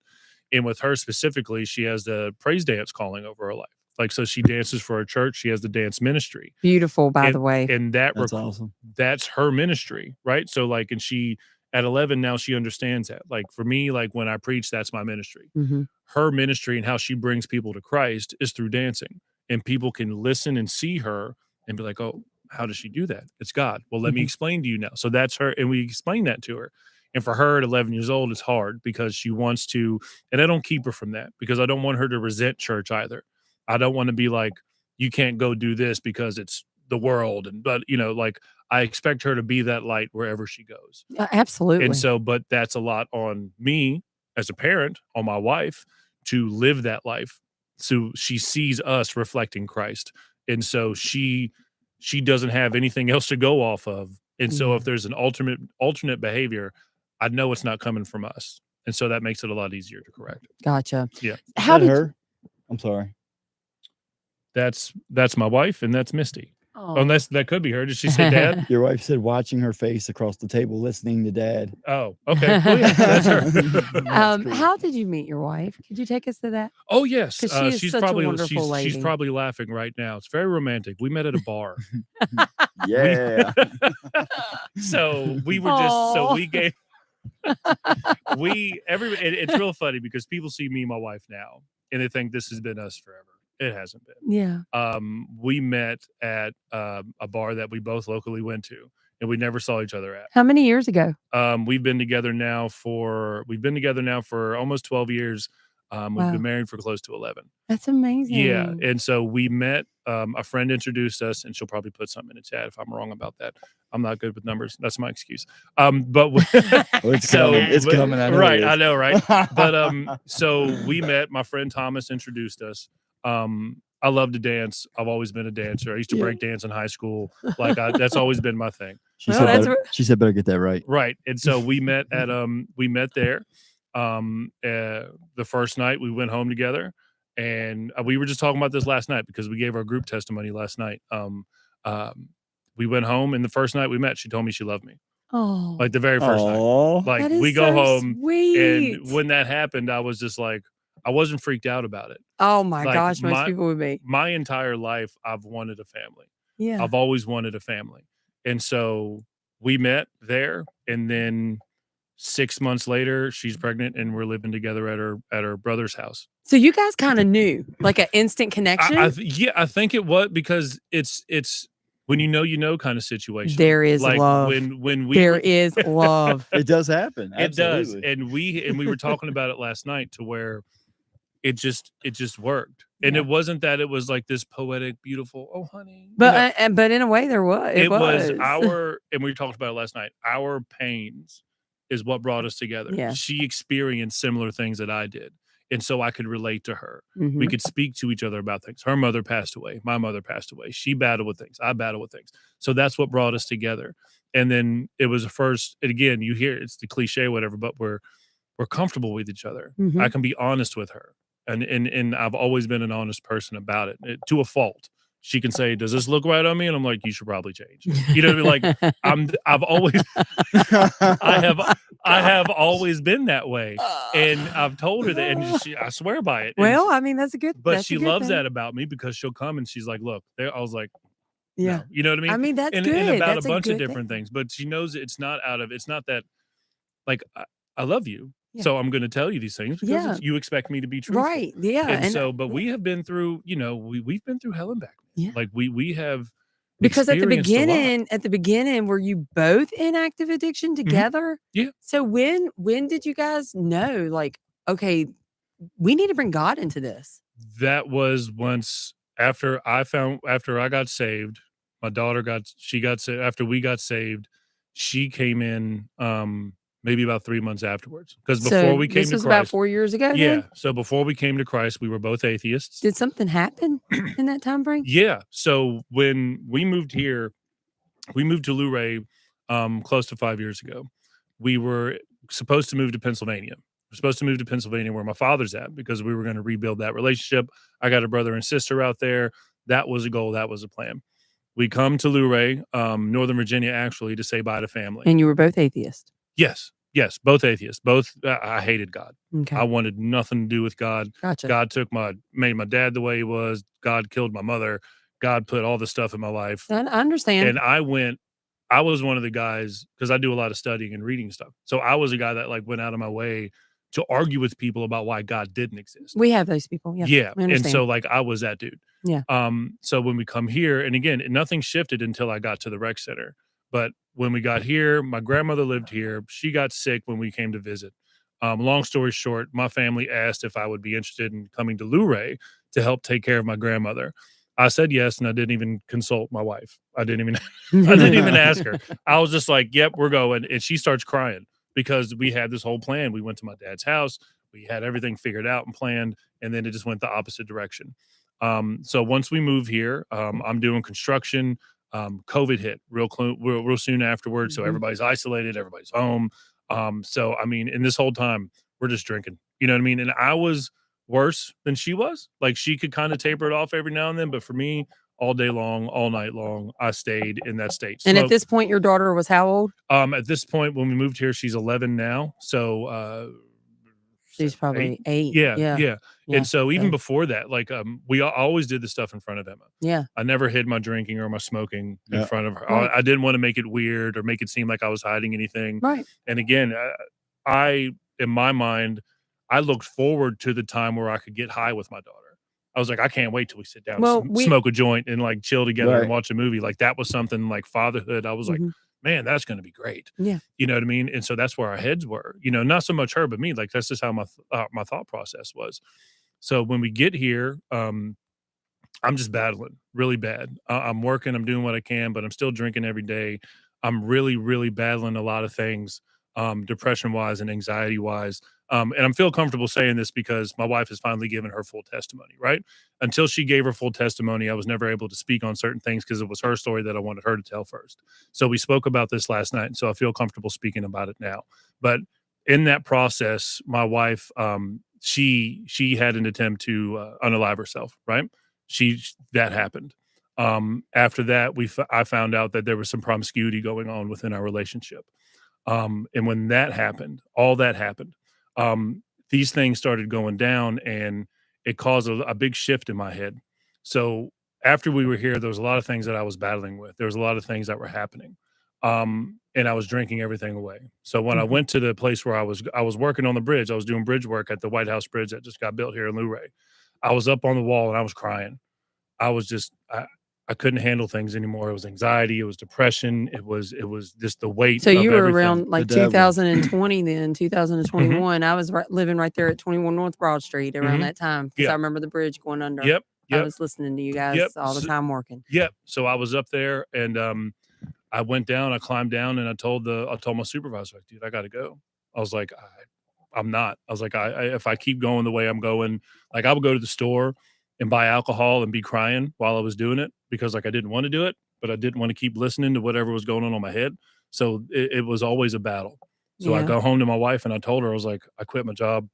Speaker 1: And with her specifically, she has the praise dance calling over her life. Like, so she dances for her church. She has the dance ministry.
Speaker 3: Beautiful, by
Speaker 1: And,
Speaker 3: the way.
Speaker 1: and
Speaker 2: That's awesome.
Speaker 1: that's her ministry, right? So like, and she at 11 now she understands that. Like for me, like when I preach, that's my ministry.
Speaker 3: Mhm.
Speaker 1: Her ministry and how she brings people to Christ is through dancing, and people can listen and see her and be like, oh, how does she do that? It's God. Well, let me
Speaker 3: Mhm.
Speaker 1: explain to you now. So that's her, and we explain that to her. And for her at 11 years old, it's hard because she wants to, and I don't keep her from that because I don't want her to resent church either. I don't want to be like, you can't go do this because it's the world. But like I expect her to be that light wherever she goes.
Speaker 3: Absolutely.
Speaker 1: And so, but that's a lot on me as a parent, on my wife to live that life. So she sees us reflecting Christ. And so she doesn't have anything else to go off of. And so
Speaker 3: Yeah.
Speaker 1: if there's an alternate behavior, I know it's not coming from us. And so that makes it a lot easier to correct.
Speaker 3: Gotcha.
Speaker 1: Yeah.
Speaker 2: How did her? I'm sorry.
Speaker 1: That's my wife and that's Misty.
Speaker 3: Oh,
Speaker 1: Unless that could be her. Did she say dad?
Speaker 2: Your wife said watching her face across the table, listening to dad.
Speaker 1: Oh, okay. Well, yeah, that's her.
Speaker 2: That's cool.
Speaker 3: How did you meet your wife? Could you take us to that?
Speaker 1: Oh, yes.
Speaker 3: 'Cause she is
Speaker 1: She's
Speaker 3: such a
Speaker 1: probably
Speaker 3: wonderful
Speaker 1: she's
Speaker 3: lady.
Speaker 1: probably laughing right now. It's very romantic. We met at a bar.
Speaker 2: Yeah.
Speaker 1: So we were we gave it's real funny because people see me and my wife now and they think this has been us forever. It hasn't been.
Speaker 3: Yeah.
Speaker 1: We met at a bar that we both locally went to and we never saw each other at.
Speaker 3: How many years ago?
Speaker 1: We've been together now for almost 12 years. We've
Speaker 3: Wow.
Speaker 1: been married for close to 11.
Speaker 3: That's amazing.
Speaker 1: Yeah, and so we met, a friend introduced us, and she'll probably put something in the chat if I'm wrong about that. I'm not good with numbers. That's my excuse. But
Speaker 2: Well, it's coming. It's coming. I know it
Speaker 1: right,
Speaker 2: is.
Speaker 1: I know, right? But so we met. My friend Thomas introduced us. I love to dance. I've always been a dancer. I used to
Speaker 3: Yeah.
Speaker 1: break dance in high school. Like that's always been my thing.
Speaker 2: She
Speaker 3: Well,
Speaker 2: said
Speaker 3: that's
Speaker 2: better, she said better get that right.
Speaker 1: Right. And so we met there. The first night we went home together and we were just talking about this last night because we gave our group testimony last night. We went home and the first night we met, she told me she loved me.
Speaker 3: Oh,
Speaker 1: Like the very first night.
Speaker 2: Aw.
Speaker 1: Like
Speaker 3: that is
Speaker 1: we go
Speaker 3: so
Speaker 1: home
Speaker 3: sweet.
Speaker 1: and when that happened, I was just like, I wasn't freaked out about it.
Speaker 3: Oh my
Speaker 1: like,
Speaker 3: gosh, most
Speaker 1: my-
Speaker 3: people would be.
Speaker 1: My entire life, I've wanted a family.
Speaker 3: Yeah.
Speaker 1: I've always wanted a family. And so we met there and then 6 months later, she's pregnant and we're living together at her brother's house.
Speaker 3: So you guys kind of knew, like an instant connection.
Speaker 1: I think it was because it's when you know kind of situation.
Speaker 3: There is
Speaker 1: like
Speaker 3: love.
Speaker 1: when we
Speaker 3: There is love.
Speaker 2: It does happen.
Speaker 1: it does.
Speaker 2: Absolutely.
Speaker 1: And we were talking about it last night to where it just worked. And
Speaker 3: Yeah.
Speaker 1: it wasn't that it was like this poetic, beautiful, oh honey.
Speaker 3: But but in a way, there was.
Speaker 1: It was our, and we talked about it last night. Our pains is what brought us together.
Speaker 3: Yeah.
Speaker 1: She experienced similar things that I did. And so I could relate to her.
Speaker 3: Mhm.
Speaker 1: We could speak to each other about things. Her mother passed away. My mother passed away. She battled with things. I battled with things. So that's what brought us together. And then it was the first, and again, you hear it's the cliche, whatever, but we're comfortable with each other.
Speaker 3: Mhm.
Speaker 1: I can be honest with her. And I've always been an honest person about it to a fault. She can say, "Does this look right on me?" And I'm like, "You should probably change." You know what I mean? Like I've always I have always been that way. And I've told her that and I swear by it. And
Speaker 3: Well, I mean, that's a good.
Speaker 1: but
Speaker 3: that's a
Speaker 1: she
Speaker 3: good
Speaker 1: loves
Speaker 3: thing.
Speaker 1: that about me because she'll come and she's like, "Look, there." I was like,
Speaker 3: Yeah.
Speaker 1: "No." You know what I mean?
Speaker 3: I mean, that's
Speaker 1: and,
Speaker 3: good.
Speaker 1: and about
Speaker 3: That's
Speaker 1: a bunch of
Speaker 3: good
Speaker 1: different
Speaker 3: thing.
Speaker 1: things. But she knows it's not that like I love you.
Speaker 3: Yeah.
Speaker 1: So I'm going to tell you these things because
Speaker 3: Yeah.
Speaker 1: you expect me to be truthful.
Speaker 3: Right. Yeah.
Speaker 1: And so, but
Speaker 3: yeah.
Speaker 1: we have been through, we've been through hell and back.
Speaker 3: Yeah.
Speaker 1: Like we have
Speaker 3: Because
Speaker 1: experienced a lot.
Speaker 3: at the beginning, were you both in active addiction together?
Speaker 1: Yeah.
Speaker 3: So when did you guys know, like, okay, we need to bring God into this?
Speaker 1: That was once after I got saved, my daughter got saved. After we got saved, she came in maybe about 3 months afterwards. Because before we came
Speaker 3: this
Speaker 1: to
Speaker 3: was about
Speaker 1: Christ.
Speaker 3: 4 years ago.
Speaker 1: Yeah.
Speaker 3: Then?
Speaker 1: So before we came to Christ, we were both atheists.
Speaker 3: Did something happen in that time frame?
Speaker 1: Yeah. So when we moved here, we moved to Luray close to 5 years ago. We were supposed to move to Pennsylvania. We're supposed to move to Pennsylvania where my father's at because we were going to rebuild that relationship. I got a brother and sister out there. That was a goal. That was a plan. We come to Luray, Northern Virginia, actually, to say bye to family.
Speaker 3: And you were both atheists.
Speaker 1: Yes, both atheists. Both. I hated God.
Speaker 3: Okay.
Speaker 1: I wanted nothing to do with God.
Speaker 3: Gotcha.
Speaker 1: God made my dad the way he was. God killed my mother. God put all the stuff in my life.
Speaker 3: I understand.
Speaker 1: And I was one of the guys, because I do a lot of studying and reading stuff. So I was a guy that like went out of my way to argue with people about why God didn't exist.
Speaker 3: We have those people. Yeah.
Speaker 1: Yeah.
Speaker 3: We
Speaker 1: And
Speaker 3: understand.
Speaker 1: so like I was that dude.
Speaker 3: Yeah.
Speaker 1: So when we come here, and again, nothing shifted until I got to the rec center. But when we got here, my grandmother lived here. She got sick when we came to visit. Long story short, my family asked if I would be interested in coming to Luray to help take care of my grandmother. I said yes, and I didn't even consult my wife. I didn't even ask her. I was just like, "Yep, we're going." And she starts crying because we had this whole plan. We went to my dad's house. We had everything figured out and planned, and then it just went the opposite direction. So once we move here, I'm doing construction. COVID hit real soon afterwards. So
Speaker 3: Mhm.
Speaker 1: everybody's isolated, everybody's home. So I mean, in this whole time, we're just drinking. You know what I mean? And I was worse than she was. Like she could kind of taper it off every now and then, but for me, all day long, all night long. I stayed in that state.
Speaker 3: And at
Speaker 1: Smoked.
Speaker 3: this point, your daughter was how old?
Speaker 1: At this point, when we moved here, she's 11 now. So,
Speaker 3: She's
Speaker 1: 7, 8.
Speaker 3: probably 8.
Speaker 1: Yeah,
Speaker 3: Yeah.
Speaker 1: yeah.
Speaker 3: Yeah.
Speaker 1: And so even
Speaker 3: Okay.
Speaker 1: before that, like, always did the stuff in front of Emma.
Speaker 3: Yeah.
Speaker 1: I never hid my drinking or my smoking in
Speaker 2: Yeah.
Speaker 1: front of her.
Speaker 3: Right.
Speaker 1: I didn't want to make it weird or make it seem like I was hiding anything.
Speaker 3: Right.
Speaker 1: And again, in my mind, I looked forward to the time where I could get high with my daughter. I was like, I can't wait till we sit down,
Speaker 3: Well,
Speaker 1: smoke a joint, and like chill together
Speaker 2: Right.
Speaker 1: and watch a movie. Like that was something like fatherhood. I was like,
Speaker 3: Mhm.
Speaker 1: man, that's going to be great.
Speaker 3: Yeah.
Speaker 1: You know what I mean? And so that's where our heads were. You know, not so much her, but me. Like that's just how my thought process was. So when we get here, I'm just battling really bad. I'm working, I'm doing what I can, but I'm still drinking every day. I'm really, really battling a lot of things, depression wise and anxiety wise. And I'm feel comfortable saying this because my wife has finally given her full testimony, right? Until she gave her full testimony, I was never able to speak on certain things because it was her story that I wanted her to tell first. So we spoke about this last night. And so I feel comfortable speaking about it now. But in that process, my wife, she had an attempt to unalive herself, right? That happened. After that, I found out that there was some promiscuity going on within our relationship. And when that happened, all that happened, these things started going down and it caused a big shift in my head. So after we were here, there was a lot of things that I was battling with. There was a lot of things that were happening. And I was drinking everything away. So when I
Speaker 3: Mhm.
Speaker 1: went to the place where I was working on the bridge, I was doing bridge work at the White House Bridge that just got built here in Luray. I was up on the wall and I was crying. I couldn't handle things anymore. It was anxiety, it was depression, it was just the weight
Speaker 3: So
Speaker 1: of
Speaker 3: you were
Speaker 1: everything.
Speaker 3: around like
Speaker 2: devil.
Speaker 3: 2020 then,
Speaker 1: Mhm.
Speaker 3: 2021. I was living right there at 21 North Broad Street around
Speaker 1: Mhm.
Speaker 3: that time because
Speaker 1: Yeah.
Speaker 3: I remember the bridge going under.
Speaker 1: Yep,
Speaker 3: I
Speaker 1: yep,
Speaker 3: was listening to you
Speaker 1: yep.
Speaker 3: guys all the time working.
Speaker 1: Yep. So I was up there and I went down, I climbed down and I told my supervisor, like, dude, I gotta go. I was like, I'm not. I was like, if I keep going the way I'm going, like I would go to the store and buy alcohol and be crying while I was doing it because like I didn't want to do it, but I didn't want to keep listening to whatever was going on my head. So it was always a battle. So I
Speaker 3: Yeah.
Speaker 1: go home to my wife and I told her, I was like, I quit my job.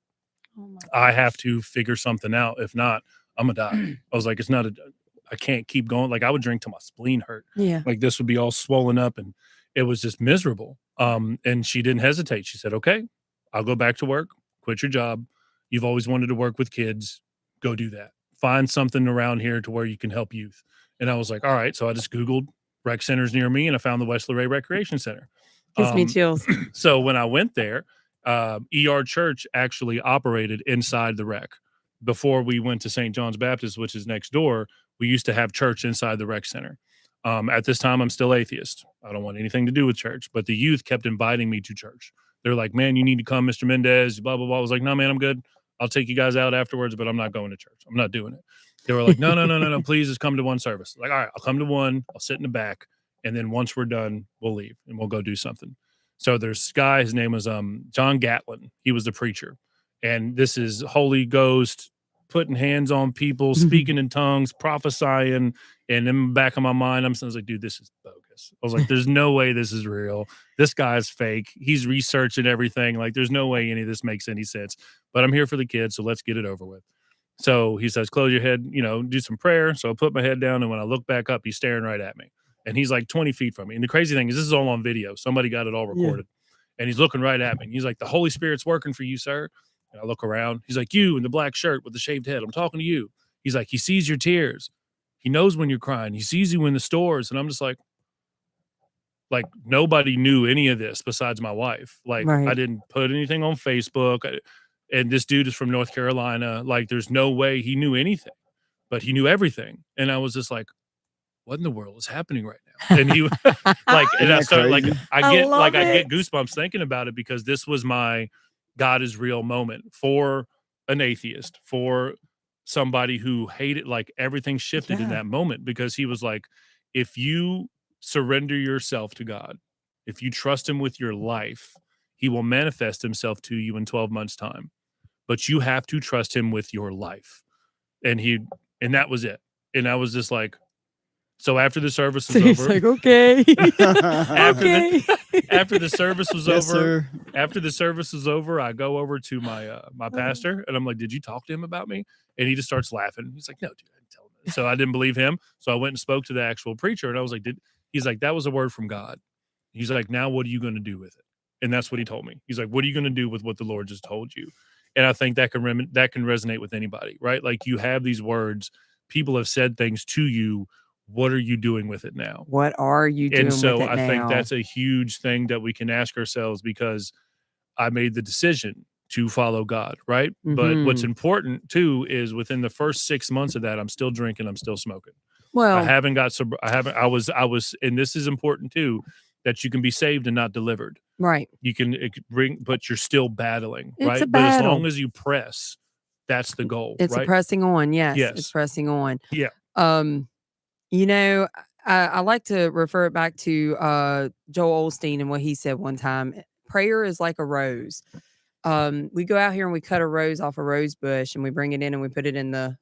Speaker 3: Oh my
Speaker 1: I
Speaker 3: gosh.
Speaker 1: have to figure something out. If not, I'm gonna die. I was like, I can't keep going. Like I would drink till my spleen hurt.
Speaker 3: Yeah.
Speaker 1: Like this would be all swollen up and it was just miserable. And she didn't hesitate. She said, okay, I'll go back to work, quit your job. You've always wanted to work with kids. Go do that. Find something around here to where you can help youth. And I was like, all right. So I just Googled rec centers near me and I found the West Luray Recreation Center.
Speaker 3: Gives me chills.
Speaker 1: So when I went there, ER Church actually operated inside the rec. Before we went to St. John's Baptist, which is next door, we used to have church inside the rec center. At this time, I'm still atheist. I don't want anything to do with church, but the youth kept inviting me to church. They're like, man, you need to come, Mr. Mendez, blah, blah, blah. I was like, no, man, I'm good. I'll take you guys out afterwards, but I'm not going to church. I'm not doing it. They were like, no, please just come to one service. Like, all right, I'll come to one. I'll sit in the back. And then once we're done, we'll leave and we'll go do something. So there's this guy, his name was John Gatlin. He was the preacher. And this is Holy Ghost, putting hands on people, speaking in tongues, prophesying. And in the back of my mind, I was like, dude, this is bogus. I was like, there's no way this is real. This guy's fake. He's researching everything. Like, there's no way any of this makes any sense. But I'm here for the kids, so let's get it over with. So he says, close your head, do some prayer. So I put my head down, and when I look back up, he's staring right at me. And he's like 20 feet from me. And the crazy thing is, this is all on video. Somebody got it all recorded. And he's looking right at me. And he's like, the Holy Spirit's working for you, sir. And I look around. He's like, you in the black shirt with the shaved head. I'm talking to you. He's like, he sees your tears. He knows when you're crying. He sees you in the stores. And I'm just like nobody knew any of this besides my wife. Like,
Speaker 3: Right.
Speaker 1: I didn't put anything on Facebook. And this dude is from North Carolina. Like, there's no way he knew anything, but he knew everything. And I was just like, what in the world is happening right now? And he like, and I
Speaker 2: Isn't that
Speaker 1: started like,
Speaker 2: crazy?
Speaker 1: I
Speaker 3: love
Speaker 1: get
Speaker 3: it.
Speaker 1: goosebumps thinking about it because this was my God is real moment for an atheist, for somebody who hated, like everything shifted in
Speaker 3: Yeah.
Speaker 1: that moment because he was like, if you surrender yourself to God, if you trust him with your life, he will manifest himself to you in 12 months time, but you have to trust him with your life. And that was it. And I was just like, so after the service was
Speaker 3: So he's
Speaker 1: over,
Speaker 3: like, okay.
Speaker 1: after after the service was
Speaker 2: Yes,
Speaker 1: over,
Speaker 2: sir.
Speaker 1: after the service was over, I go over to my pastor and I'm like, did you talk to him about me? And he just starts laughing. He's like, no, dude, I didn't tell him. So I didn't believe him. So I went and spoke to the actual preacher, and I was like, he's like, that was a word from God. He's like, now what are you going to do with it? And that's what he told me. He's like, what are you going to do with what the Lord just told you? And I think that can resonate with anybody, right? Like, you have these words, people have said things to you. What are you doing with it now?
Speaker 3: What are you doing
Speaker 1: And so
Speaker 3: with it
Speaker 1: I think
Speaker 3: now?
Speaker 1: that's a huge thing that we can ask ourselves, because I made the decision to follow God, right? But what's
Speaker 3: Mhm.
Speaker 1: important too is within the first 6 months of that, I'm still drinking, I'm still smoking. I
Speaker 3: Well,
Speaker 1: haven't got sober. I was, and this is important too, that you can be saved and not delivered.
Speaker 3: right.
Speaker 1: You can bring, but you're still battling,
Speaker 3: It's
Speaker 1: right?
Speaker 3: a
Speaker 1: But as
Speaker 3: battle.
Speaker 1: long as you press, that's the goal,
Speaker 3: It's a
Speaker 1: right?
Speaker 3: pressing on. Yes, it's
Speaker 1: Yes.
Speaker 3: pressing on.
Speaker 1: Yeah.
Speaker 3: Um, you know, I like to refer it back to Joel Osteen and what he said one time. Prayer is like a rose. We go out here and we cut a rose off a rose bush and we bring it in and we put it in the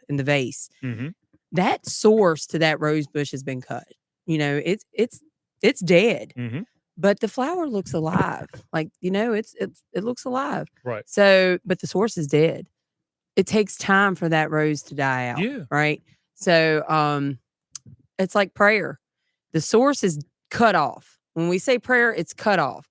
Speaker 3: vase.
Speaker 1: Mm-hmm.
Speaker 3: That source to that rose bush has been cut. You know, it's dead.
Speaker 1: Mm-hmm.
Speaker 3: But the flower looks alive. Like, you know, it looks alive.
Speaker 1: Right.
Speaker 3: So, but the source is dead. It takes time for that rose to die out.
Speaker 1: Yeah.
Speaker 3: Right. So, it's like prayer. The source is cut off. When we say prayer, it's cut off,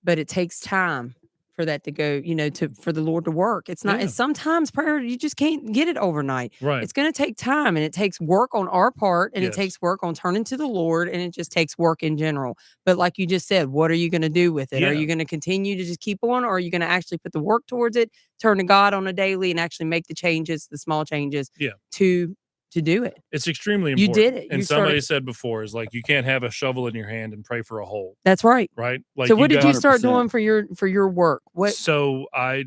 Speaker 3: but it takes time for that to go, you know, for the Lord to work. It's not,
Speaker 1: Yeah.
Speaker 3: it's sometimes prayer, you just can't get it overnight.
Speaker 1: Right.
Speaker 3: It's going to take time, and it takes work on our part, and it
Speaker 1: Yes.
Speaker 3: takes work on turning to the Lord, and it just takes work in general. But like you just said, what are you going to do with it?
Speaker 1: Yeah.
Speaker 3: Are you going to continue to just keep on, or are you going to actually put the work towards it, turn to God on a daily, and actually make the changes, the small changes
Speaker 1: Yeah.
Speaker 3: to do it?
Speaker 1: It's extremely
Speaker 3: You
Speaker 1: important.
Speaker 3: did it.
Speaker 1: And
Speaker 3: You
Speaker 1: somebody
Speaker 3: started.
Speaker 1: said before, is like, you can't have a shovel in your hand and pray for a hole,
Speaker 3: That's right.
Speaker 1: right? Like,
Speaker 3: So what did you
Speaker 1: got,
Speaker 3: start
Speaker 2: 100%.
Speaker 3: doing for your work? What?
Speaker 1: so I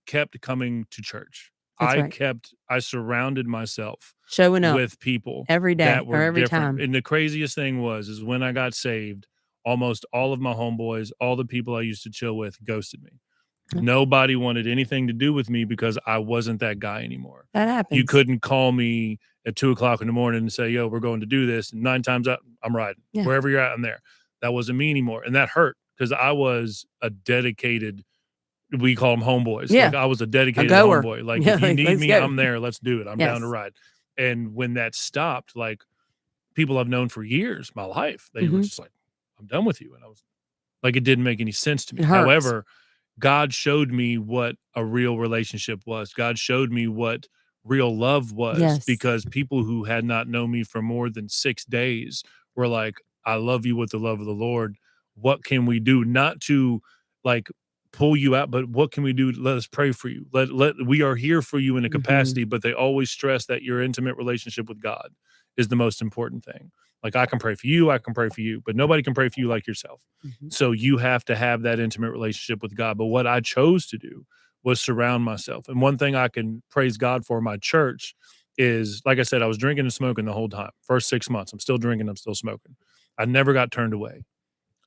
Speaker 1: kept coming to church.
Speaker 3: That's right.
Speaker 1: I surrounded myself
Speaker 3: Showing up
Speaker 1: with people
Speaker 3: every day
Speaker 1: that
Speaker 3: or
Speaker 1: were
Speaker 3: every
Speaker 1: different.
Speaker 3: time.
Speaker 1: And the craziest thing is when I got saved, almost all of my homeboys, all the people I used to chill with, ghosted me.
Speaker 3: Mm.
Speaker 1: Nobody wanted anything to do with me because I wasn't that guy anymore.
Speaker 3: That happens.
Speaker 1: You couldn't call me at 2:00 in the morning and say, yo, we're going to do this. And 9 times out, I'm riding.
Speaker 3: Yeah.
Speaker 1: Wherever you're at, I'm there. That wasn't me anymore. And that hurt, because I was a dedicated, we call them homeboys.
Speaker 3: Yeah.
Speaker 1: Like, I was a dedicated
Speaker 3: goer.
Speaker 1: homeboy. Like,
Speaker 3: Yeah,
Speaker 1: if you
Speaker 3: like,
Speaker 1: need
Speaker 3: let's
Speaker 1: me,
Speaker 3: go.
Speaker 1: I'm there. Let's do it. I'm down to
Speaker 3: Yes.
Speaker 1: ride. And when that stopped, like, people I've known for years, my life, they were
Speaker 3: Mhm.
Speaker 1: just like, I'm done with you. And I was like, it didn't make any sense to me.
Speaker 3: It hurts.
Speaker 1: However, God showed me what a real relationship was. God showed me what real love was,
Speaker 3: Yes.
Speaker 1: because people who had not known me for more than 6 days were like, I love you with the love of the Lord. What can we do? Not to, like, pull you out, but what can we do? Let us pray for you. We are here for you in a
Speaker 3: Mhm.
Speaker 1: capacity, but they always stress that your intimate relationship with God is the most important thing. Like, I can pray for you, but nobody can pray for you like yourself.
Speaker 3: Mhm.
Speaker 1: So you have to have that intimate relationship with God. But what I chose to do was surround myself. And one thing I can praise God for my church is, like I said, I was drinking and smoking the whole time. First 6 months, I'm still drinking, I'm still smoking. I never got turned away.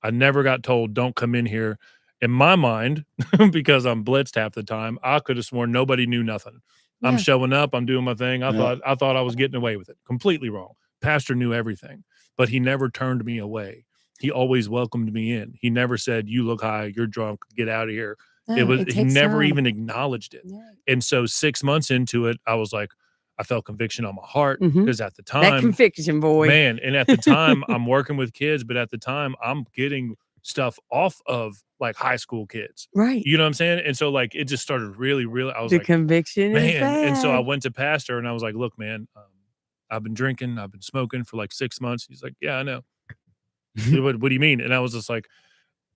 Speaker 1: I never got told, don't come in here. In my mind, because I'm blitzed half the time, I could have sworn nobody knew nothing. I'm
Speaker 3: Yeah.
Speaker 1: showing up, I'm doing my thing. I
Speaker 2: Yeah.
Speaker 1: thought I was getting away with it. Completely wrong. Pastor knew everything, but he never turned me away. He always welcomed me in. He never said, you look high, you're drunk, get out of here.
Speaker 3: No, it
Speaker 1: He
Speaker 3: takes
Speaker 1: never
Speaker 3: time.
Speaker 1: even acknowledged it.
Speaker 3: Yeah.
Speaker 1: And so 6 months into it, I was like, I felt conviction on my heart,
Speaker 3: Mhm.
Speaker 1: because at the
Speaker 3: That
Speaker 1: time,
Speaker 3: conviction, boy.
Speaker 1: man, and at the time I'm working with kids, but at the time I'm getting stuff off of, like, high school kids.
Speaker 3: Right.
Speaker 1: You know what I'm saying? And so, like, it just started really, I was
Speaker 3: The
Speaker 1: like,
Speaker 3: conviction is
Speaker 1: man. And so I
Speaker 3: bad.
Speaker 1: went to pastor and I was like, look, man, I've been drinking, I've been smoking for like 6 months. He's like, yeah, I know. What do you mean? And I was just like,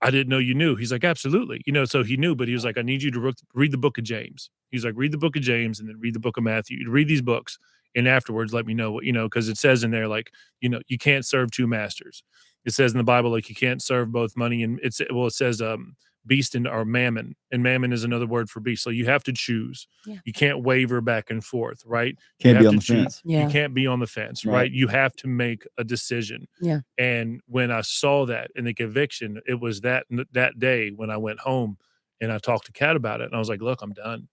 Speaker 1: I didn't know you knew. He's like, absolutely. You know, so he knew, but he was like, I need you to read the book of James. He's like, read the book of James and then read the book of Matthew. You read these books, and afterwards let me know what, because it says in there, like, you can't serve two masters. It says in the Bible, like, you can't serve both money and it says beast or mammon, and mammon is another word for beast. So you have to choose.
Speaker 3: Yeah.
Speaker 1: You can't waver back and forth, right?
Speaker 2: Can't
Speaker 1: you
Speaker 2: be
Speaker 1: have
Speaker 2: on
Speaker 1: to
Speaker 2: the
Speaker 1: choose.
Speaker 2: fence.
Speaker 3: Yeah.
Speaker 1: You can't be on the fence,
Speaker 2: Right.
Speaker 1: right? You have to make a decision.
Speaker 3: Yeah.
Speaker 1: And when I saw that in the conviction, it was that day when I went home and I talked to Kat about it, and I was like, look, I'm done.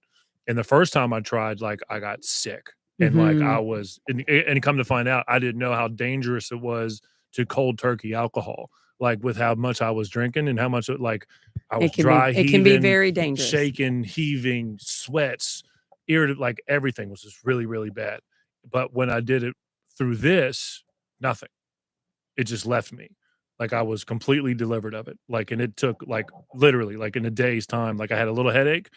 Speaker 1: And the first time I tried, like, I got sick, and like I
Speaker 3: Mhm.
Speaker 1: was, and come to find out, I didn't know how dangerous it was to cold turkey alcohol, like, with how much I was drinking and how much I was
Speaker 3: It can
Speaker 1: dry
Speaker 3: be. It can be
Speaker 1: heaving,
Speaker 3: very dangerous.
Speaker 1: shaking, heaving, sweats, irritable, like everything was just really, really bad. But when I did it through this, nothing. It just left me. Like I was completely delivered of it. Like, and it took like literally like in a day's time. Like I had a little headache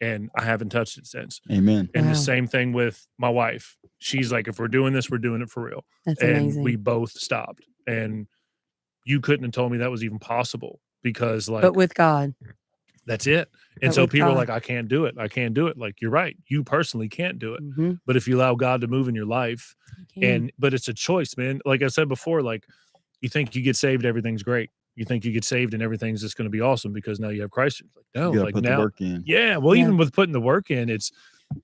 Speaker 1: and I haven't touched it since.
Speaker 2: Amen.
Speaker 1: And the
Speaker 3: Wow.
Speaker 1: same thing with my wife. She's like, if we're doing this, we're doing it for real.
Speaker 3: That's
Speaker 1: And
Speaker 3: amazing.
Speaker 1: we both stopped. And you couldn't have told me that was even possible because like
Speaker 3: But with God.
Speaker 1: that's it. And
Speaker 3: But
Speaker 1: so
Speaker 3: with
Speaker 1: people are
Speaker 3: God.
Speaker 1: like, I can't do it. I can't do it. Like, you're right. You personally can't do it.
Speaker 3: Mhm.
Speaker 1: But if you allow God to move in your life,
Speaker 3: You can.
Speaker 1: but it's a choice, man. Like I said before, like you think you get saved, everything's great. You think you get saved and everything's just going to be awesome because now you have Christ. It's like, no,
Speaker 2: You gotta
Speaker 1: like
Speaker 2: put the
Speaker 1: now,
Speaker 2: work in.
Speaker 1: yeah. Well,
Speaker 3: Yeah.
Speaker 1: even with putting the work in,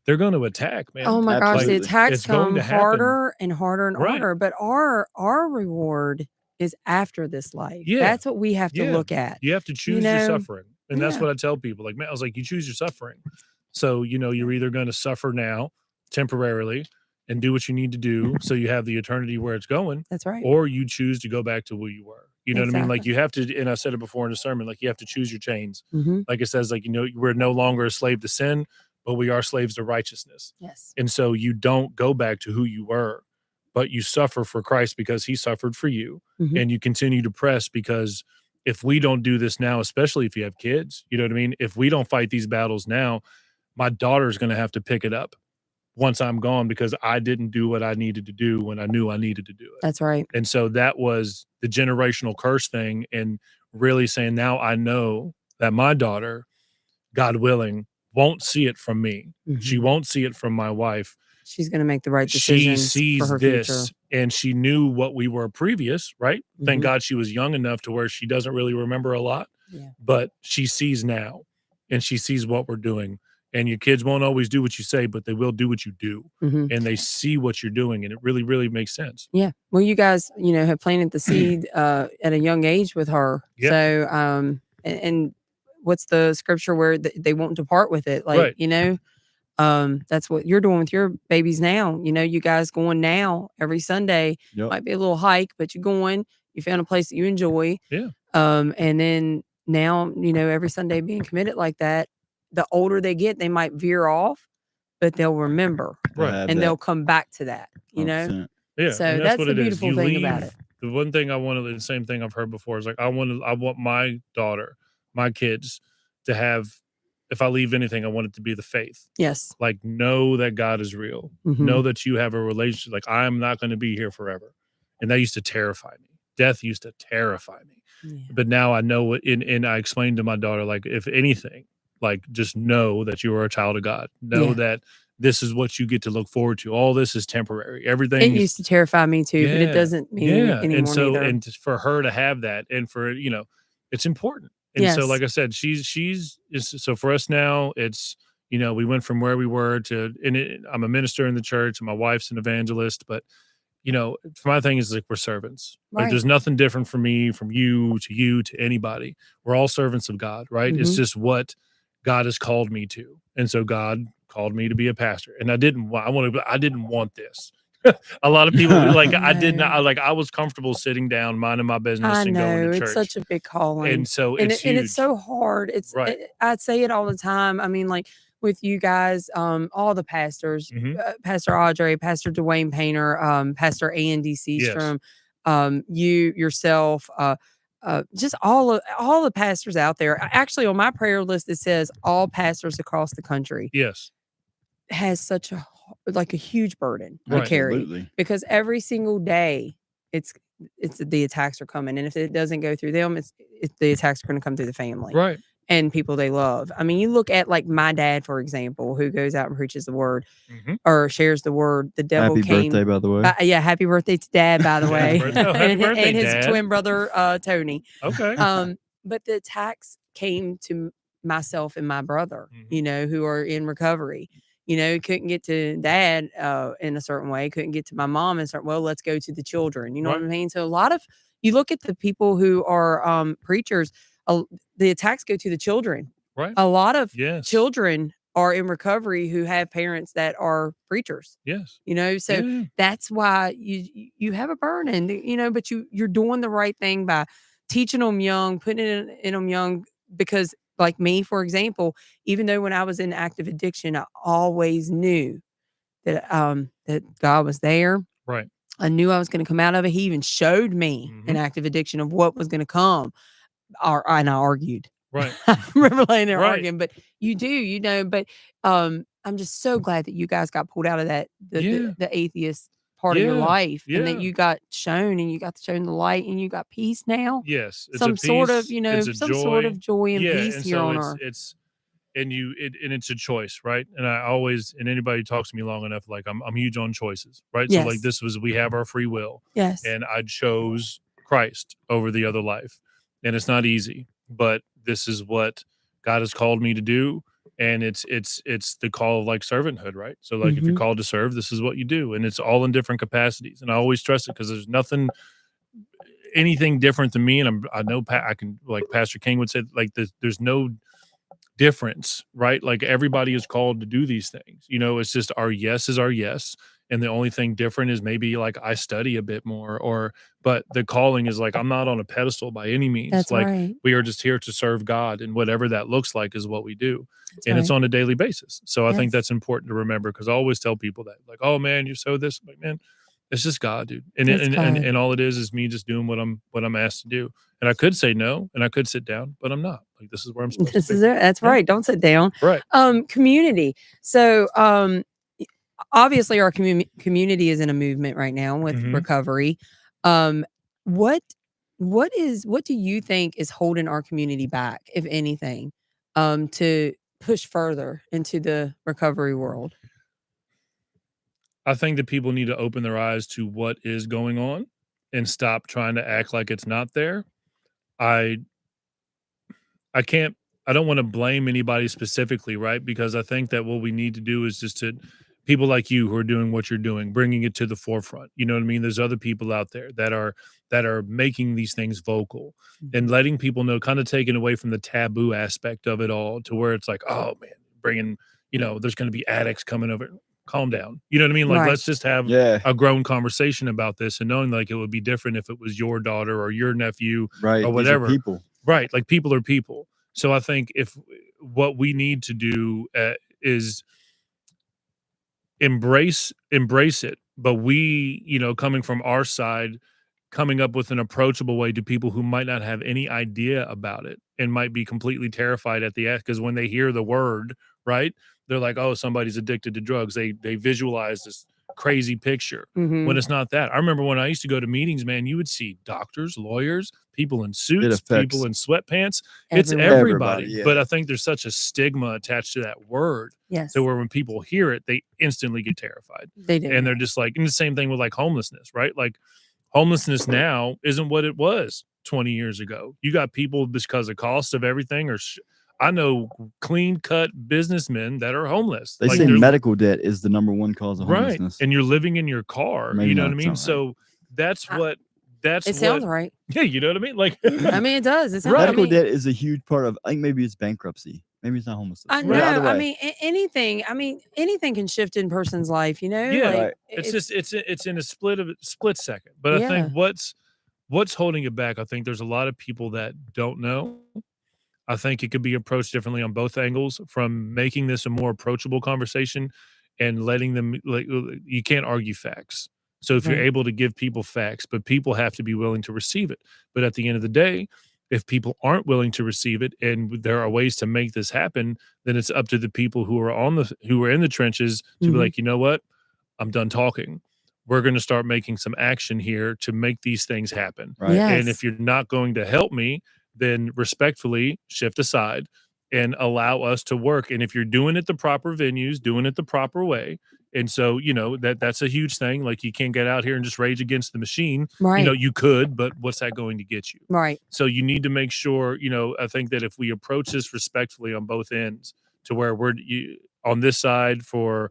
Speaker 1: they're going to attack, man.
Speaker 3: Oh my gosh, the
Speaker 2: Absolutely.
Speaker 3: attacks
Speaker 1: It's going
Speaker 3: come
Speaker 1: to happen.
Speaker 3: harder and harder and
Speaker 1: Right.
Speaker 3: harder. But our reward is after this life.
Speaker 1: Yeah.
Speaker 3: That's what we have to
Speaker 1: Yeah.
Speaker 3: look at.
Speaker 1: You have to choose your
Speaker 3: know?
Speaker 1: suffering. And that's
Speaker 3: Yeah.
Speaker 1: what I tell people. Like, man, I was like, you choose your suffering. So, you're either going to suffer now temporarily and do what you need to do so you have the eternity where it's going,
Speaker 3: That's right.
Speaker 1: or you choose to go back to who you were. You know what I mean? Like
Speaker 3: Exactly.
Speaker 1: you have to, and I said it before in the sermon, like you have to choose your chains.
Speaker 3: Mhm.
Speaker 1: Like it says, like, we're no longer a slave to sin, but we are slaves to righteousness.
Speaker 3: Yes.
Speaker 1: And so you don't go back to who you were, but you suffer for Christ because he suffered for you.
Speaker 3: Mhm.
Speaker 1: And you continue to press because if we don't do this now, especially if you have kids, you know what I mean? If we don't fight these battles now, my daughter's going to have to pick it up once I'm gone because I didn't do what I needed to do when I knew I needed to do it.
Speaker 3: That's right.
Speaker 1: And so that was the generational curse thing and really saying, now I know that my daughter, God willing, won't see it from me. She
Speaker 3: Mhm.
Speaker 1: won't see it from my wife.
Speaker 3: She's going to make the right
Speaker 1: She
Speaker 3: decisions
Speaker 1: sees
Speaker 3: for her
Speaker 1: this
Speaker 3: future.
Speaker 1: and she knew what we were previous, right? Thank
Speaker 3: Mhm.
Speaker 1: God she was young enough to where she doesn't really remember a lot,
Speaker 3: Yeah.
Speaker 1: but she sees now and she sees what we're doing. And your kids won't always do what you say, but they will do what you do.
Speaker 3: Mhm.
Speaker 1: And they see what you're doing. And it really, really makes sense.
Speaker 3: Yeah. Well, you guys, have planted the seed at a young age with her.
Speaker 1: Yeah.
Speaker 3: So, and what's the scripture where they won't depart with it? Like,
Speaker 1: Right.
Speaker 3: That's what you're doing with your babies now. You guys going now every Sunday.
Speaker 2: Yep.
Speaker 3: Might be a little hike, but you're going. You found a place that you enjoy.
Speaker 1: Yeah.
Speaker 3: And then now, every Sunday being committed like that, the older they get, they might veer off, but they'll remember
Speaker 1: Right.
Speaker 3: and they'll come back to that,
Speaker 2: 100%.
Speaker 1: Yeah.
Speaker 3: So
Speaker 1: and
Speaker 3: that's
Speaker 1: what
Speaker 3: the
Speaker 1: it is.
Speaker 3: beautiful
Speaker 1: You
Speaker 3: thing
Speaker 1: leave,
Speaker 3: about it.
Speaker 1: the one thing I wanted, the same thing I've heard before is like, I want my daughter, my kids to have, if I leave anything, I want it to be the faith.
Speaker 3: Yes.
Speaker 1: Like, know that God is real.
Speaker 3: Mhm.
Speaker 1: Know that you have a relationship. Like, I'm not going to be here forever. And that used to terrify me. Death used to terrify me.
Speaker 3: Yeah.
Speaker 1: But now I know what, and I explained to my daughter, like, if anything, like, just know that you are a child of God. Know
Speaker 3: Yeah.
Speaker 1: that this is what you get to look forward to. All this is temporary.
Speaker 3: It
Speaker 1: Everything
Speaker 3: used to terrify me too, but it
Speaker 1: Yeah.
Speaker 3: doesn't mean anymore
Speaker 1: And so,
Speaker 3: neither.
Speaker 1: and for her to have that, and for it's important. And so,
Speaker 3: Yes.
Speaker 1: like I said, so for us now, it's we went from where we were to, I'm a minister in the church, and my wife's an evangelist, but for my thing is like we're servants. Like
Speaker 3: Right.
Speaker 1: there's nothing different from me, from you, to anybody. We're all servants of God, right? It's
Speaker 3: Mhm.
Speaker 1: just what God has called me to, and so God called me to be a pastor, and I didn't want this. A lot of people like I did
Speaker 3: No.
Speaker 1: not like I was comfortable sitting down, minding my business,
Speaker 3: I
Speaker 1: and going
Speaker 3: know
Speaker 1: to
Speaker 3: it's
Speaker 1: church.
Speaker 3: such a big calling,
Speaker 1: And so
Speaker 3: and
Speaker 1: it's
Speaker 3: and
Speaker 1: huge.
Speaker 3: it's so hard.
Speaker 1: Right.
Speaker 3: I say it all the time. I mean, like with you guys, all the pastors,
Speaker 1: Mhm.
Speaker 3: Pastor Audrey, Pastor Dwayne Painter, Pastor Andy Seastrom, you yourself, just all the pastors out there. Actually, on my prayer list, it says all pastors across the country
Speaker 1: Yes.
Speaker 3: has such a huge burden to
Speaker 1: Right.
Speaker 3: carry
Speaker 2: Absolutely.
Speaker 3: because every single day it's the attacks are coming, and if it doesn't go through them, it's the attacks are going to come through the family
Speaker 1: Right.
Speaker 3: and people they love. I mean, you look at like my dad, for example, who goes out and preaches the word
Speaker 1: Mhm.
Speaker 3: or shares the word. The devil
Speaker 2: Happy
Speaker 3: came.
Speaker 2: birthday, by the way.
Speaker 3: Yeah, happy birthday to Dad, by the
Speaker 1: Happy
Speaker 3: way,
Speaker 1: birthday. Oh, happy birthday,
Speaker 3: and his
Speaker 1: Dad.
Speaker 3: twin brother Tony.
Speaker 1: Okay.
Speaker 3: But the attacks came to myself and my brother,
Speaker 1: Mhm.
Speaker 3: who are in recovery. Couldn't get to Dad in a certain way, couldn't get to my mom and start, well, let's go to the children. You know what I
Speaker 1: Right.
Speaker 3: mean? So a lot of, you look at the people who are preachers, the attacks go to the children.
Speaker 1: Right.
Speaker 3: A lot of
Speaker 1: Yes.
Speaker 3: children are in recovery who have parents that are preachers.
Speaker 1: Yes.
Speaker 3: So
Speaker 1: Yeah.
Speaker 3: that's why you have a burden, but you're doing the right thing by teaching them young, putting it in them young, because like me, for example, even though when I was in active addiction, I always knew that God was there.
Speaker 1: Right.
Speaker 3: I knew I was going to come out of it. He even showed me in active addiction of what was going to come. And I argued.
Speaker 1: Right.
Speaker 3: I remember laying there
Speaker 1: Right.
Speaker 3: arguing, but you do, but I'm just so glad that you guys got pulled out of that,
Speaker 1: Yeah.
Speaker 3: the atheist part of your
Speaker 1: Yeah.
Speaker 3: life, and that
Speaker 1: Yeah.
Speaker 3: you got shown and you got shown the light and you got peace now.
Speaker 1: Yes. It's a
Speaker 3: Some sort of,
Speaker 1: peace. It's a
Speaker 3: some sort
Speaker 1: joy.
Speaker 3: of joy and
Speaker 1: Yeah.
Speaker 3: peace
Speaker 1: And
Speaker 3: here
Speaker 1: so
Speaker 3: on earth.
Speaker 1: and it's a choice, right? And I always, and anybody who talks to me long enough, like I'm huge on choices, right? So like
Speaker 3: Yes.
Speaker 1: we have our free will,
Speaker 3: Yes.
Speaker 1: and I chose Christ over the other life, and it's not easy, but this is what God has called me to do, and it's the call of like servanthood, right? So like if you're called to serve, this is what you do, and it's all in different capacities, and I always trust it because there's nothing anything different than me, and I know I can, like Pastor King would say, like there's no difference, right? Like everybody is called to do these things. It's just our yes is our yes. And the only thing different is maybe like I study a bit more, but the calling is like I'm not on a pedestal by any means.
Speaker 3: That's
Speaker 1: Like
Speaker 3: right.
Speaker 1: we are just here to serve God, and whatever that looks like is what we do.
Speaker 3: That's
Speaker 1: And it's
Speaker 3: right.
Speaker 1: on a daily basis. So I think
Speaker 3: Yes.
Speaker 1: that's important to remember, because I always tell people that, like, oh man, you're so this. I'm like, man, it's just God, dude. And
Speaker 3: It's
Speaker 1: and, and
Speaker 3: God.
Speaker 1: and all it is me just doing what I'm asked to do. And I could say no, and I could sit down, but I'm not. Like this is where I'm supposed
Speaker 3: This
Speaker 1: to
Speaker 3: is
Speaker 1: be.
Speaker 3: it. That's
Speaker 1: Yeah.
Speaker 3: right. Don't sit down.
Speaker 1: Right.
Speaker 3: Community. So, obviously our community is in a movement right now with recovery. What do you think is holding our community back, if anything, to push further into the recovery world?
Speaker 1: I think that people need to open their eyes to what is going on and stop trying to act like it's not there. I I can't I don't want to blame anybody specifically, right? Because I think that what we need to do is just to people like you who are doing what you're doing, bringing it to the forefront. You know what I mean? There's other people out there that are making these things vocal and letting people know, kind of taking away from the taboo aspect of it all, to where it's like, oh man, bringing, there's going to be addicts coming over. Calm down. You know what I mean? Like,
Speaker 3: Right.
Speaker 1: let's just have
Speaker 2: Yeah.
Speaker 1: a grown conversation about this, and knowing like it would be different if it was your daughter or your nephew
Speaker 2: Right.
Speaker 1: or
Speaker 2: These are
Speaker 1: whatever.
Speaker 2: people.
Speaker 1: Right. Like people are people. So I think if what we need to do is embrace it, but we, coming from our side, coming up with an approachable way to people who might not have any idea about it and might be completely terrified at the end, because when they hear the word, right, they're like, oh, somebody's addicted to drugs. They visualize this crazy picture when it's not that. I remember when I used to go to meetings, man, you would see doctors, lawyers, people in suits,
Speaker 2: affects
Speaker 1: people in sweatpants. It's
Speaker 3: Everyone.
Speaker 1: everybody.
Speaker 2: Everybody, yeah.
Speaker 1: But I think there's such a stigma attached to that word,
Speaker 3: Yes.
Speaker 1: to where when people hear it, they instantly get terrified.
Speaker 3: They do.
Speaker 1: And they're just like, and the same thing with like homelessness, right? Like homelessness now isn't what it was 20 years ago. You got people, because of cost of everything, I know clean cut businessmen that are homeless.
Speaker 2: They
Speaker 1: Like
Speaker 2: say
Speaker 1: they're
Speaker 2: medical debt is the number one cause of
Speaker 1: right,
Speaker 2: homelessness.
Speaker 1: and you're living in your car.
Speaker 2: Maybe
Speaker 1: You know
Speaker 2: not,
Speaker 1: what I mean?
Speaker 2: it's not right.
Speaker 1: So that's
Speaker 3: I-
Speaker 1: what
Speaker 3: It sounds right.
Speaker 1: Yeah, you know what I mean? Like
Speaker 3: I mean, it does. It sounds.
Speaker 1: Right.
Speaker 2: Medical
Speaker 3: I mean,
Speaker 2: debt is a huge part of. I think maybe it's bankruptcy. Maybe it's not homelessness.
Speaker 3: I
Speaker 2: But
Speaker 3: know.
Speaker 2: either
Speaker 3: I
Speaker 2: way,
Speaker 3: mean, anything. I mean, anything can shift in a person's life.
Speaker 1: yeah,
Speaker 3: Like,
Speaker 2: Right.
Speaker 1: it's just it's in a split second. But I
Speaker 3: Yeah.
Speaker 1: think what's holding it back, I think there's a lot of people that don't know. I think it could be approached differently on both angles, from making this a more approachable conversation and letting them, like, you can't argue facts. So if you're
Speaker 3: Right.
Speaker 1: able to give people facts, but people have to be willing to receive it. But at the end of the day, if people aren't willing to receive it and there are ways to make this happen, then it's up to the people who are in the trenches to be
Speaker 3: Mhm.
Speaker 1: like, you know what? I'm done talking. We're going to start making some action here to make these things happen.
Speaker 2: right.
Speaker 1: And
Speaker 3: Yes.
Speaker 1: if you're not going to help me, then respectfully shift aside and allow us to work. And if you're doing it the proper venues, doing it the proper way. And so, that's a huge thing. Like you can't get out here and just rage against the machine.
Speaker 3: Right.
Speaker 1: You could, but what's that going to get you?
Speaker 3: Right.
Speaker 1: So you need to make sure, I think that if we approach this respectfully on both ends, to where we're on this side for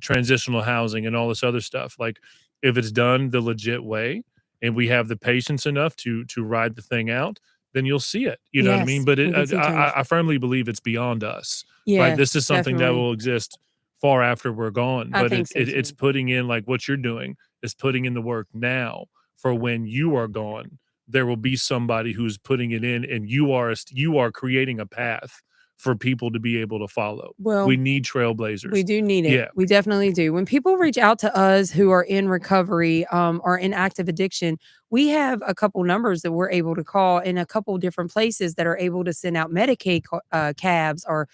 Speaker 1: transitional housing and all this other stuff, like if it's done the legit way and we have the patience enough to ride the thing out, then you'll see it. You know what I mean?
Speaker 3: Yes,
Speaker 1: But
Speaker 3: we can see change.
Speaker 1: I firmly believe it's beyond us.
Speaker 3: Yeah.
Speaker 1: Right? This is something that
Speaker 3: definitely.
Speaker 1: will exist far after we're gone.
Speaker 3: I
Speaker 1: But
Speaker 3: think so,
Speaker 1: it's
Speaker 3: too.
Speaker 1: putting in, like what you're doing is putting in the work now for when you are gone, there will be somebody who's putting it in, and you are creating a path for people to be able to follow.
Speaker 3: Well,
Speaker 1: We need trailblazers.
Speaker 3: we do need it.
Speaker 1: Yeah.
Speaker 3: We definitely do. When people reach out to us who are in recovery or in active addiction, we have a couple numbers that we're able to call in a couple different places that are able to send out Medicaid cabs or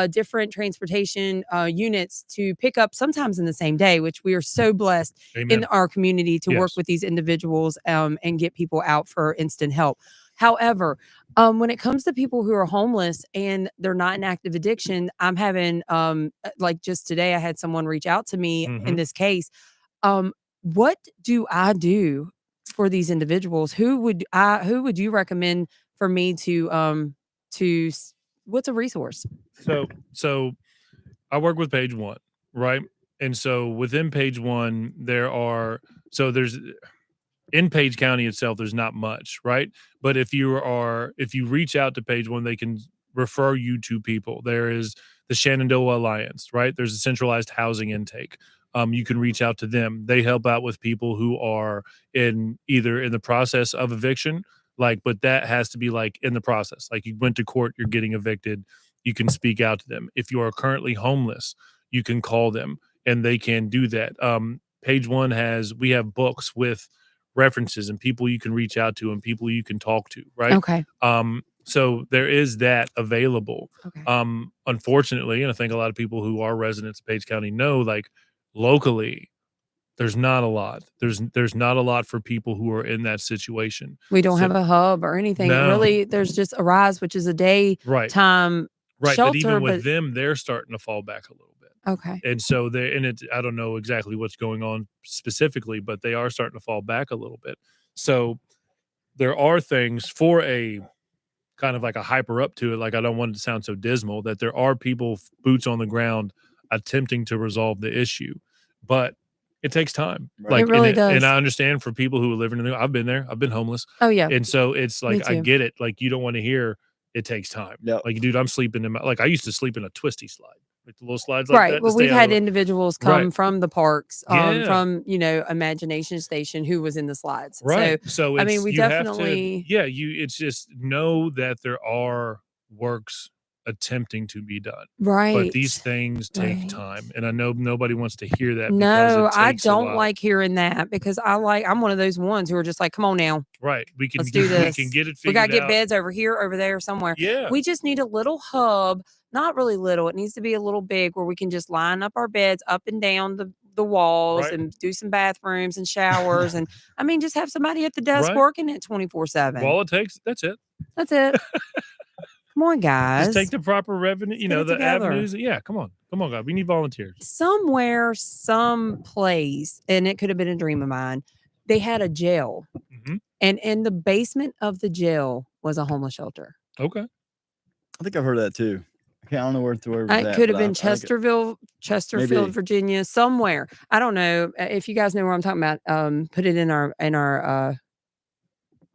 Speaker 3: different transportation units to pick up sometimes in the same day, which we are so blessed
Speaker 1: Amen.
Speaker 3: in our community to work
Speaker 1: Yes.
Speaker 3: with these individuals and get people out for instant help. However, when it comes to people who are homeless and they're not in active addiction, I'm having like just today, I had someone reach out to me in this case. What do I do for these individuals? Who would you recommend for me to what's a resource?
Speaker 1: So I work with Page One, right? And so within Page One, there's in Page County itself, there's not much, right? But if you reach out to Page One, they can refer you to people. There is the Shenandoah Alliance, right? There's a centralized housing intake. You can reach out to them. They help out with people who are either in the process of eviction, but that has to be like in the process. Like you went to court, you're getting evicted. You can speak out to them. If you are currently homeless, you can call them and they can do that. Page One we have books with references and people you can reach out to and people you can talk to, right?
Speaker 3: Okay.
Speaker 1: So there is that available.
Speaker 3: Okay.
Speaker 1: Unfortunately, and I think a lot of people who are residents of Page County know, like locally, there's not a lot. There's not a lot for people who are in that situation.
Speaker 3: We don't have a hub or anything.
Speaker 1: No.
Speaker 3: Really, there's just Arise, which is a daytime
Speaker 1: Right. But even
Speaker 3: shelter.
Speaker 1: with them, they're starting to fall back a little bit.
Speaker 3: Okay.
Speaker 1: And so I don't know exactly what's going on specifically, but they are starting to fall back a little bit. So there are things for a kind of like a hyper up to it. Like, I don't want it to sound so dismal, that there are people boots on the ground attempting to resolve the issue, but it takes time.
Speaker 2: Right.
Speaker 1: Like,
Speaker 3: it really does.
Speaker 1: And I understand for people who are living I've been there, I've been homeless.
Speaker 3: Oh yeah.
Speaker 1: And so it's like, I
Speaker 3: too.
Speaker 1: get it. Like, you don't want to hear it takes time.
Speaker 2: Yep.
Speaker 1: Like, dude, I'm sleeping I used to sleep in a twisty slide. Like the little slides like that.
Speaker 3: Right. Well, we've had individuals come from the parks,
Speaker 1: Yeah.
Speaker 3: from, Imagination Station who was in the slides.
Speaker 1: Right. So
Speaker 3: I mean, we
Speaker 1: you have to-
Speaker 3: definitely.
Speaker 1: it's just know that there are works attempting to be done.
Speaker 3: Right.
Speaker 1: But these things take
Speaker 3: Right.
Speaker 1: time. And I know nobody wants to hear that.
Speaker 3: No,
Speaker 1: because it
Speaker 3: I
Speaker 1: takes a
Speaker 3: don't
Speaker 1: while.
Speaker 3: like hearing that because I'm one of those ones who are just like, come on now.
Speaker 1: Right. We can
Speaker 3: Let's do this.
Speaker 1: We can get it figured
Speaker 3: We got to get
Speaker 1: out.
Speaker 3: beds over here, over there, somewhere.
Speaker 1: Yeah.
Speaker 3: We just need a little hub, not really little. It needs to be a little big where we can just line up our beds up and down the walls
Speaker 1: Right.
Speaker 3: and do some bathrooms and showers. And I mean, just have somebody at the desk
Speaker 1: Right.
Speaker 3: working it 24/7.
Speaker 1: All it takes, that's it.
Speaker 3: That's it. Come on, guys.
Speaker 1: Just take the proper revenue,
Speaker 3: Let's get it
Speaker 1: the
Speaker 3: together.
Speaker 1: avenues. Yeah, come on, God. We need volunteers.
Speaker 3: Somewhere, someplace, and it could have been a dream of mine, they had a jail.
Speaker 1: Mhm.
Speaker 3: And in the basement of the jail was a homeless shelter.
Speaker 1: Okay.
Speaker 2: I think I've heard of that too. I don't know where it was
Speaker 3: It
Speaker 2: at,
Speaker 3: could have
Speaker 2: but
Speaker 3: been
Speaker 2: I think
Speaker 3: Chesterfield,
Speaker 2: Maybe.
Speaker 3: Virginia, somewhere. I don't know. If you guys know where I'm talking about, put it in our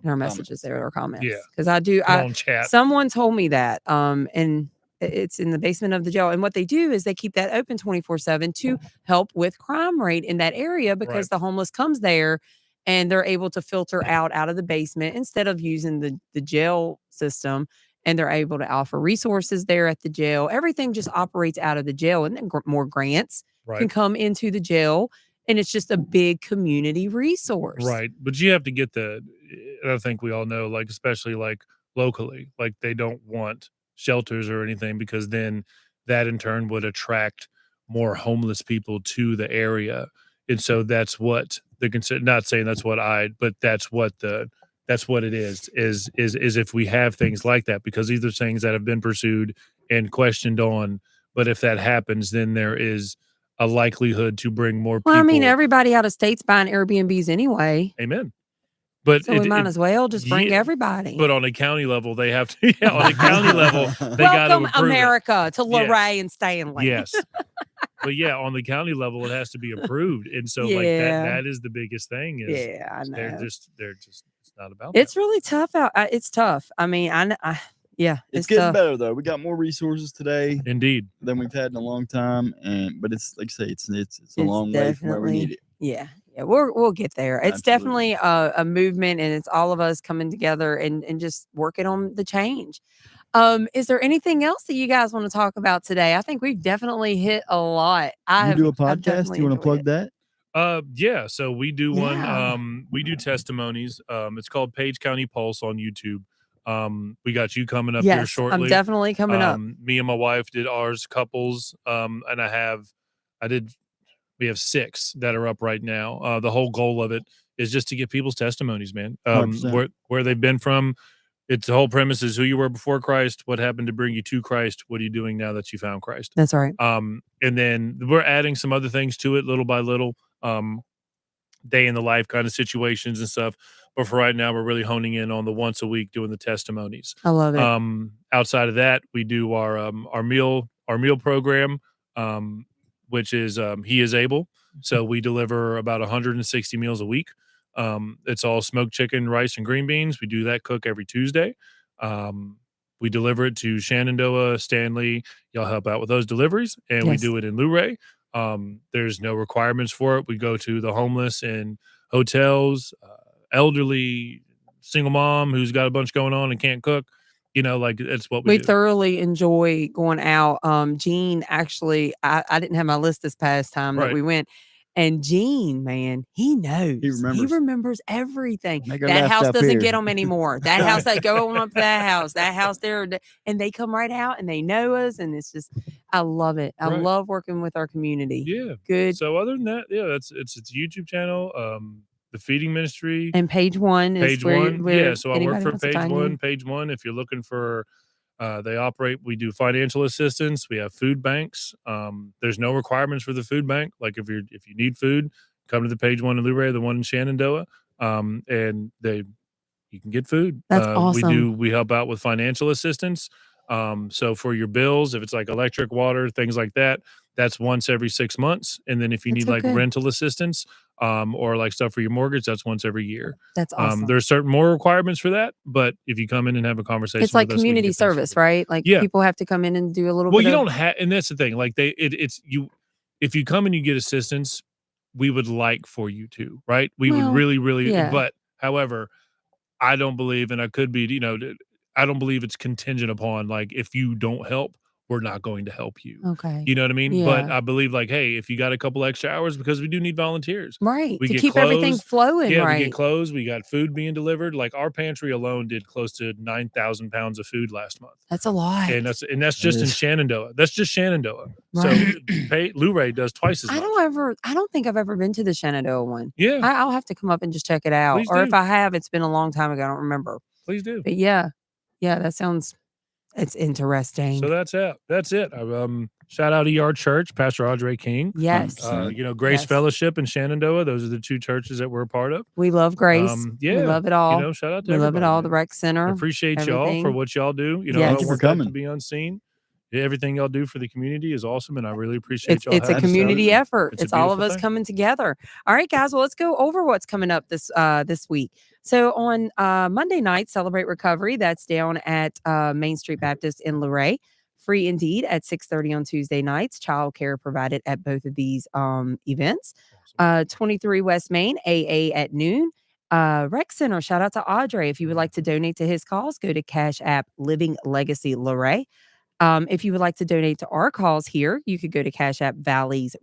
Speaker 3: messages there or comments.
Speaker 1: Yeah.
Speaker 3: Because I do.
Speaker 1: Come on, chat.
Speaker 3: Someone told me that. And it's in the basement of the jail. And what they do is they keep that open 24/7 to help with crime rate in that area because
Speaker 1: Right.
Speaker 3: the homeless comes there and they're able to filter out of the basement instead of using the jail system. And they're able to offer resources there at the jail. Everything just operates out of the jail, and then more grants can
Speaker 1: Right.
Speaker 3: come into the jail. And it's just a big community resource.
Speaker 1: Right. But you have to get I think we all know, like, especially like locally, like they don't want shelters or anything because then that in turn would attract more homeless people to the area. And so that's what they're consider not saying that's what but that's what it is if we have things like that, because these are things that have been pursued and questioned on. But if that happens, then there is a likelihood to bring more people.
Speaker 3: Well, I mean, everybody out of state's buying Airbnbs anyway.
Speaker 1: Amen. But
Speaker 3: So we might as well just bring everybody.
Speaker 1: But on a county level, they have to. Yeah, on a county level, they got to
Speaker 3: Welcome
Speaker 1: approve
Speaker 3: America to
Speaker 1: Yes.
Speaker 3: Luray and Stanley.
Speaker 1: Yes. But yeah, on the county level, it has to be approved, and so like
Speaker 3: Yeah.
Speaker 1: that is the biggest thing. Is
Speaker 3: Yeah, I know.
Speaker 1: they're just it's not about.
Speaker 3: It's
Speaker 1: that.
Speaker 3: really tough out. It's tough. I mean, yeah,
Speaker 2: it's getting
Speaker 3: tough.
Speaker 2: better though. We got more resources today
Speaker 1: Indeed.
Speaker 2: than we've had in a long time, but it's like I say, it's a
Speaker 3: It's
Speaker 2: long way from where we need it.
Speaker 3: Yeah. Yeah, we'll get there. It's
Speaker 2: Absolutely.
Speaker 3: definitely a movement, and it's all of us coming together and just working on the change. Is there anything else that you guys want to talk about today? I think we've definitely hit a lot.
Speaker 2: You do a
Speaker 3: I've
Speaker 2: podcast?
Speaker 3: definitely
Speaker 2: You want to
Speaker 3: enjoyed
Speaker 2: plug
Speaker 3: it.
Speaker 2: that?
Speaker 1: Yeah, so we do one,
Speaker 3: Yeah.
Speaker 1: we do testimonies, it's called Page County Pulse on YouTube. We got you coming up here
Speaker 3: Yes, I'm
Speaker 1: shortly.
Speaker 3: definitely coming up.
Speaker 1: Me and my wife did ours couples, and I did we have 6 that are up right now. The whole goal of it is just to get people's testimonies, man.
Speaker 2: 100%.
Speaker 1: Where they've been from. It's the whole premise is who you were before Christ, what happened to bring you to Christ, what are you doing now that you found Christ?
Speaker 3: That's right.
Speaker 1: And then we're adding some other things to it little by little. Day in the life kind of situations and stuff. But for right now, we're really honing in on the once a week doing the testimonies.
Speaker 3: I love it.
Speaker 1: Outside of that, we do our meal program, which is He Is Able. So we deliver about 160 meals a week. It's all smoked chicken, rice, and green beans. We do that cook every Tuesday. We deliver it to Shenandoah, Stanley. Y'all help out with those deliveries, and we
Speaker 3: Yes.
Speaker 1: do it in Luray. There's no requirements for it. We go to the homeless in hotels, elderly, single mom who's got a bunch going on and can't cook. You know, like it's what we
Speaker 3: We
Speaker 1: do.
Speaker 3: thoroughly enjoy going out. Gene actually, I didn't have my list this past time that
Speaker 1: Right.
Speaker 3: we went. And Gene, man, he knows. He
Speaker 2: remembers.
Speaker 3: remembers everything.
Speaker 2: Make her
Speaker 3: That
Speaker 2: left
Speaker 3: house
Speaker 2: up
Speaker 3: doesn't
Speaker 2: here.
Speaker 3: get them anymore. That house, that go on up to that house there, and they come right out and they know us, and it's just, I love it. I
Speaker 1: Right.
Speaker 3: love working with our community.
Speaker 1: Yeah.
Speaker 3: Good.
Speaker 1: So other than that, yeah, it's a YouTube channel. The feeding ministry.
Speaker 3: And page one is
Speaker 1: Page
Speaker 3: where,
Speaker 1: one.
Speaker 3: where
Speaker 1: Yeah. So I work
Speaker 3: anybody
Speaker 1: for
Speaker 3: wants to
Speaker 1: Page
Speaker 3: find
Speaker 1: One.
Speaker 3: you.
Speaker 1: Page One. If you're looking for we do financial assistance. We have food banks. There's no requirements for the food bank. Like if you need food, come to the Page One in Luray, the one in Shenandoah, and you can get food.
Speaker 3: That's awesome.
Speaker 1: We help out with financial assistance. So for your bills, if it's like electric, water, things like that, that's once every 6 months. And then if you
Speaker 3: That's
Speaker 1: need
Speaker 3: so
Speaker 1: like
Speaker 3: good.
Speaker 1: rental assistance, or like stuff for your mortgage, that's once every year.
Speaker 3: That's awesome.
Speaker 1: There's certain more requirements for that, but if you come in and have a conversation
Speaker 3: It's like
Speaker 1: with us, we can
Speaker 3: community
Speaker 1: get things
Speaker 3: service,
Speaker 1: figured out.
Speaker 3: right? Like
Speaker 1: Yeah.
Speaker 3: people have to come in and do a little
Speaker 1: Well,
Speaker 3: bit
Speaker 1: you
Speaker 3: of.
Speaker 1: don't have, and that's the thing. Like it's you. If you come and you get assistance, we would like for you to, right? We would
Speaker 3: Well,
Speaker 1: really, really.
Speaker 3: yeah.
Speaker 1: But however, I don't believe, and I could be, I don't believe it's contingent upon like if you don't help, we're not going to help you.
Speaker 3: Okay.
Speaker 1: You know what I mean? But
Speaker 3: Yeah.
Speaker 1: I believe like, hey, if you got a couple extra hours, because we do need volunteers.
Speaker 3: Right.
Speaker 1: We
Speaker 3: To
Speaker 1: get
Speaker 3: keep everything
Speaker 1: clothes.
Speaker 3: flowing
Speaker 1: Yeah, we
Speaker 3: right.
Speaker 1: get clothes. We got food being delivered. Like our pantry alone did close to 9,000 pounds of food last month.
Speaker 3: That's a lot.
Speaker 1: And that's just in
Speaker 2: is.
Speaker 1: Shenandoah. That's just Shenandoah.
Speaker 3: Right.
Speaker 1: So Luray does twice as much.
Speaker 3: I don't think I've ever been to the Shenandoah one.
Speaker 1: Yeah,
Speaker 3: I'll have to come up and just check it out.
Speaker 1: Please
Speaker 3: Or if
Speaker 1: do.
Speaker 3: I have, it's been a long time ago. I don't remember.
Speaker 1: please do.
Speaker 3: But yeah, that sounds, it's interesting.
Speaker 1: So that's it. That's it. Shout out ER Church, Pastor Audrey King.
Speaker 3: Yes.
Speaker 1: Grace
Speaker 3: Yes.
Speaker 1: Fellowship and Shenandoah. Those are the 2 churches that we're a part of.
Speaker 3: We love Grace.
Speaker 1: Yeah,
Speaker 3: We love it all.
Speaker 1: shout out to
Speaker 3: We love it
Speaker 1: everybody,
Speaker 3: all.
Speaker 1: man.
Speaker 3: The rec center.
Speaker 1: I appreciate y'all for
Speaker 3: everything.
Speaker 1: what y'all do.
Speaker 3: Yes.
Speaker 1: I
Speaker 3: Thank
Speaker 1: don't
Speaker 3: you
Speaker 2: for
Speaker 1: want that
Speaker 2: coming.
Speaker 1: to be unseen. Everything y'all do for the community is awesome, and I really appreciate
Speaker 3: It's
Speaker 1: y'all.
Speaker 3: a
Speaker 1: having us out.
Speaker 3: community effort.
Speaker 1: It's a
Speaker 3: It's all of
Speaker 1: beautiful
Speaker 3: us
Speaker 1: thing.
Speaker 3: coming together. All right, guys. Well, let's go over what's coming up this week. So on Monday night, Celebrate Recovery. That's down at Main Street Baptist in Luray. Free indeed at 6:30 on Tuesday nights. Childcare provided at both of these events. 23 West Main, AA at noon. Rec Center, shout out to Audrey. If you would like to donate to his cause, go to Cash App Living Legacy Luray. If you would like to donate to our cause here, you could go to Cash App Valleys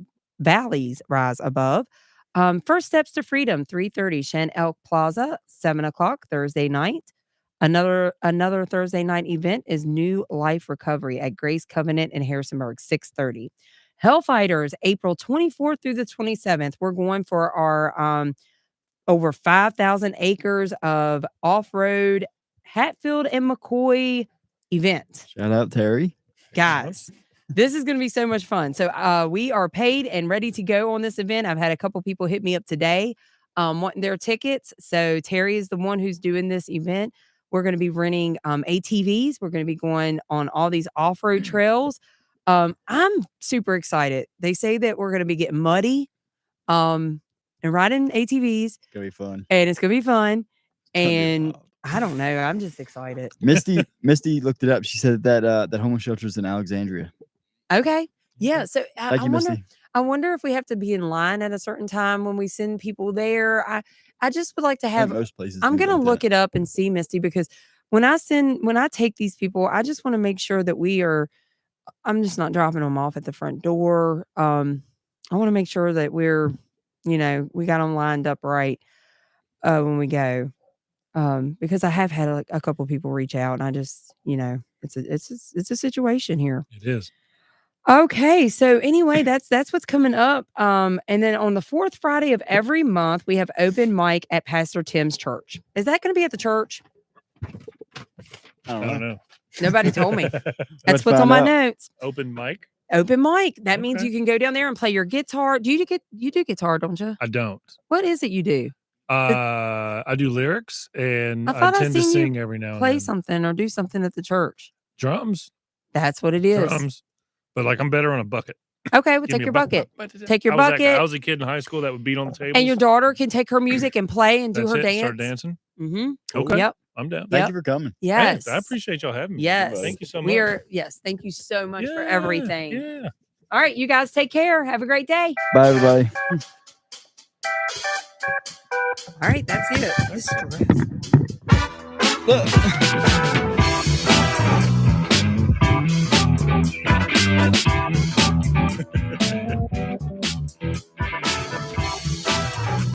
Speaker 3: Rise Above. First Steps to Freedom, 3:30 Shen Elk Plaza, 7:00 Thursday night. Another Thursday night event is New Life Recovery at Grace Covenant in Harrisonburg, 6:30. Hellfighters, April 24th through the 27th. We're going for our over 5,000 acres of off-road Hatfield and McCoy event.
Speaker 2: Shout out Terry.
Speaker 3: Guys, this is going to be so much fun. So we are paid and ready to go on this event. I've had a couple people hit me up today wanting their tickets. So Terry is the one who's doing this event. We're going to be renting ATVs. We're going to be going on all these off-road trails. I'm super excited. They say that we're going to be getting muddy and riding ATVs.
Speaker 2: It's gonna be fun.
Speaker 3: And it's going to be fun.
Speaker 2: gonna be
Speaker 3: And
Speaker 2: wild.
Speaker 3: I don't know. I'm just excited.
Speaker 2: Misty looked it up. She said that homeless shelter is in Alexandria.
Speaker 3: Okay. Yeah. So
Speaker 2: Thank you, Misty.
Speaker 3: I wonder if we have to be in line at a certain time when we send people there. I just would like to
Speaker 2: I think
Speaker 3: have.
Speaker 2: most places.
Speaker 3: I'm
Speaker 2: do
Speaker 3: gonna
Speaker 2: like
Speaker 3: look
Speaker 2: that.
Speaker 3: it up and see, Misty, because when I take these people, I just want to make sure that we are. I'm just not dropping them off at the front door. I want to make sure that we're, we got them lined up right when we go. Because I have had a couple people reach out, and I just, it's a situation here.
Speaker 1: It is.
Speaker 3: Okay, so anyway, that's what's coming up. And then on the fourth Friday of every month, we have open mic at Pastor Tim's church. Is that going to be at the church?
Speaker 1: I don't know.
Speaker 3: Nobody told me.
Speaker 2: Let's
Speaker 3: That's what's on
Speaker 2: find
Speaker 3: my
Speaker 2: out.
Speaker 3: notes.
Speaker 1: Open mic?
Speaker 3: Open mic. That means
Speaker 1: Okay.
Speaker 3: you can go down there and play your guitar. You do guitar, don't you?
Speaker 1: I don't.
Speaker 3: What is it you do?
Speaker 1: I do lyrics, and
Speaker 3: I thought I
Speaker 1: tend to
Speaker 3: seen you
Speaker 1: sing every now and
Speaker 3: Play
Speaker 1: then.
Speaker 3: something or do something at the church.
Speaker 1: Drums.
Speaker 3: That's what it is.
Speaker 1: Drums. But like I'm better on a bucket.
Speaker 3: Okay, well,
Speaker 1: Give
Speaker 3: take
Speaker 1: me
Speaker 3: your
Speaker 1: a
Speaker 3: bucket. Take your
Speaker 1: I was
Speaker 3: bucket.
Speaker 1: I was a kid in high school that would beat on the table.
Speaker 3: And your daughter can take her music and play and do
Speaker 1: That's
Speaker 3: her
Speaker 1: it.
Speaker 3: dance.
Speaker 1: Start dancing.
Speaker 3: Mm-hmm.
Speaker 1: Okay.
Speaker 3: Yep.
Speaker 1: I'm down.
Speaker 2: Thank you for coming.
Speaker 1: Hey,
Speaker 3: Yes.
Speaker 1: I appreciate y'all having me.
Speaker 3: Yes.
Speaker 1: Thank you so much.
Speaker 3: Yes. Thank you so much for
Speaker 1: Yeah,
Speaker 3: everything.
Speaker 1: Yeah.
Speaker 3: All right, you guys take care. Have a great day.
Speaker 2: Bye, everybody.
Speaker 3: All right, that's it. This stress.
Speaker 2: Look.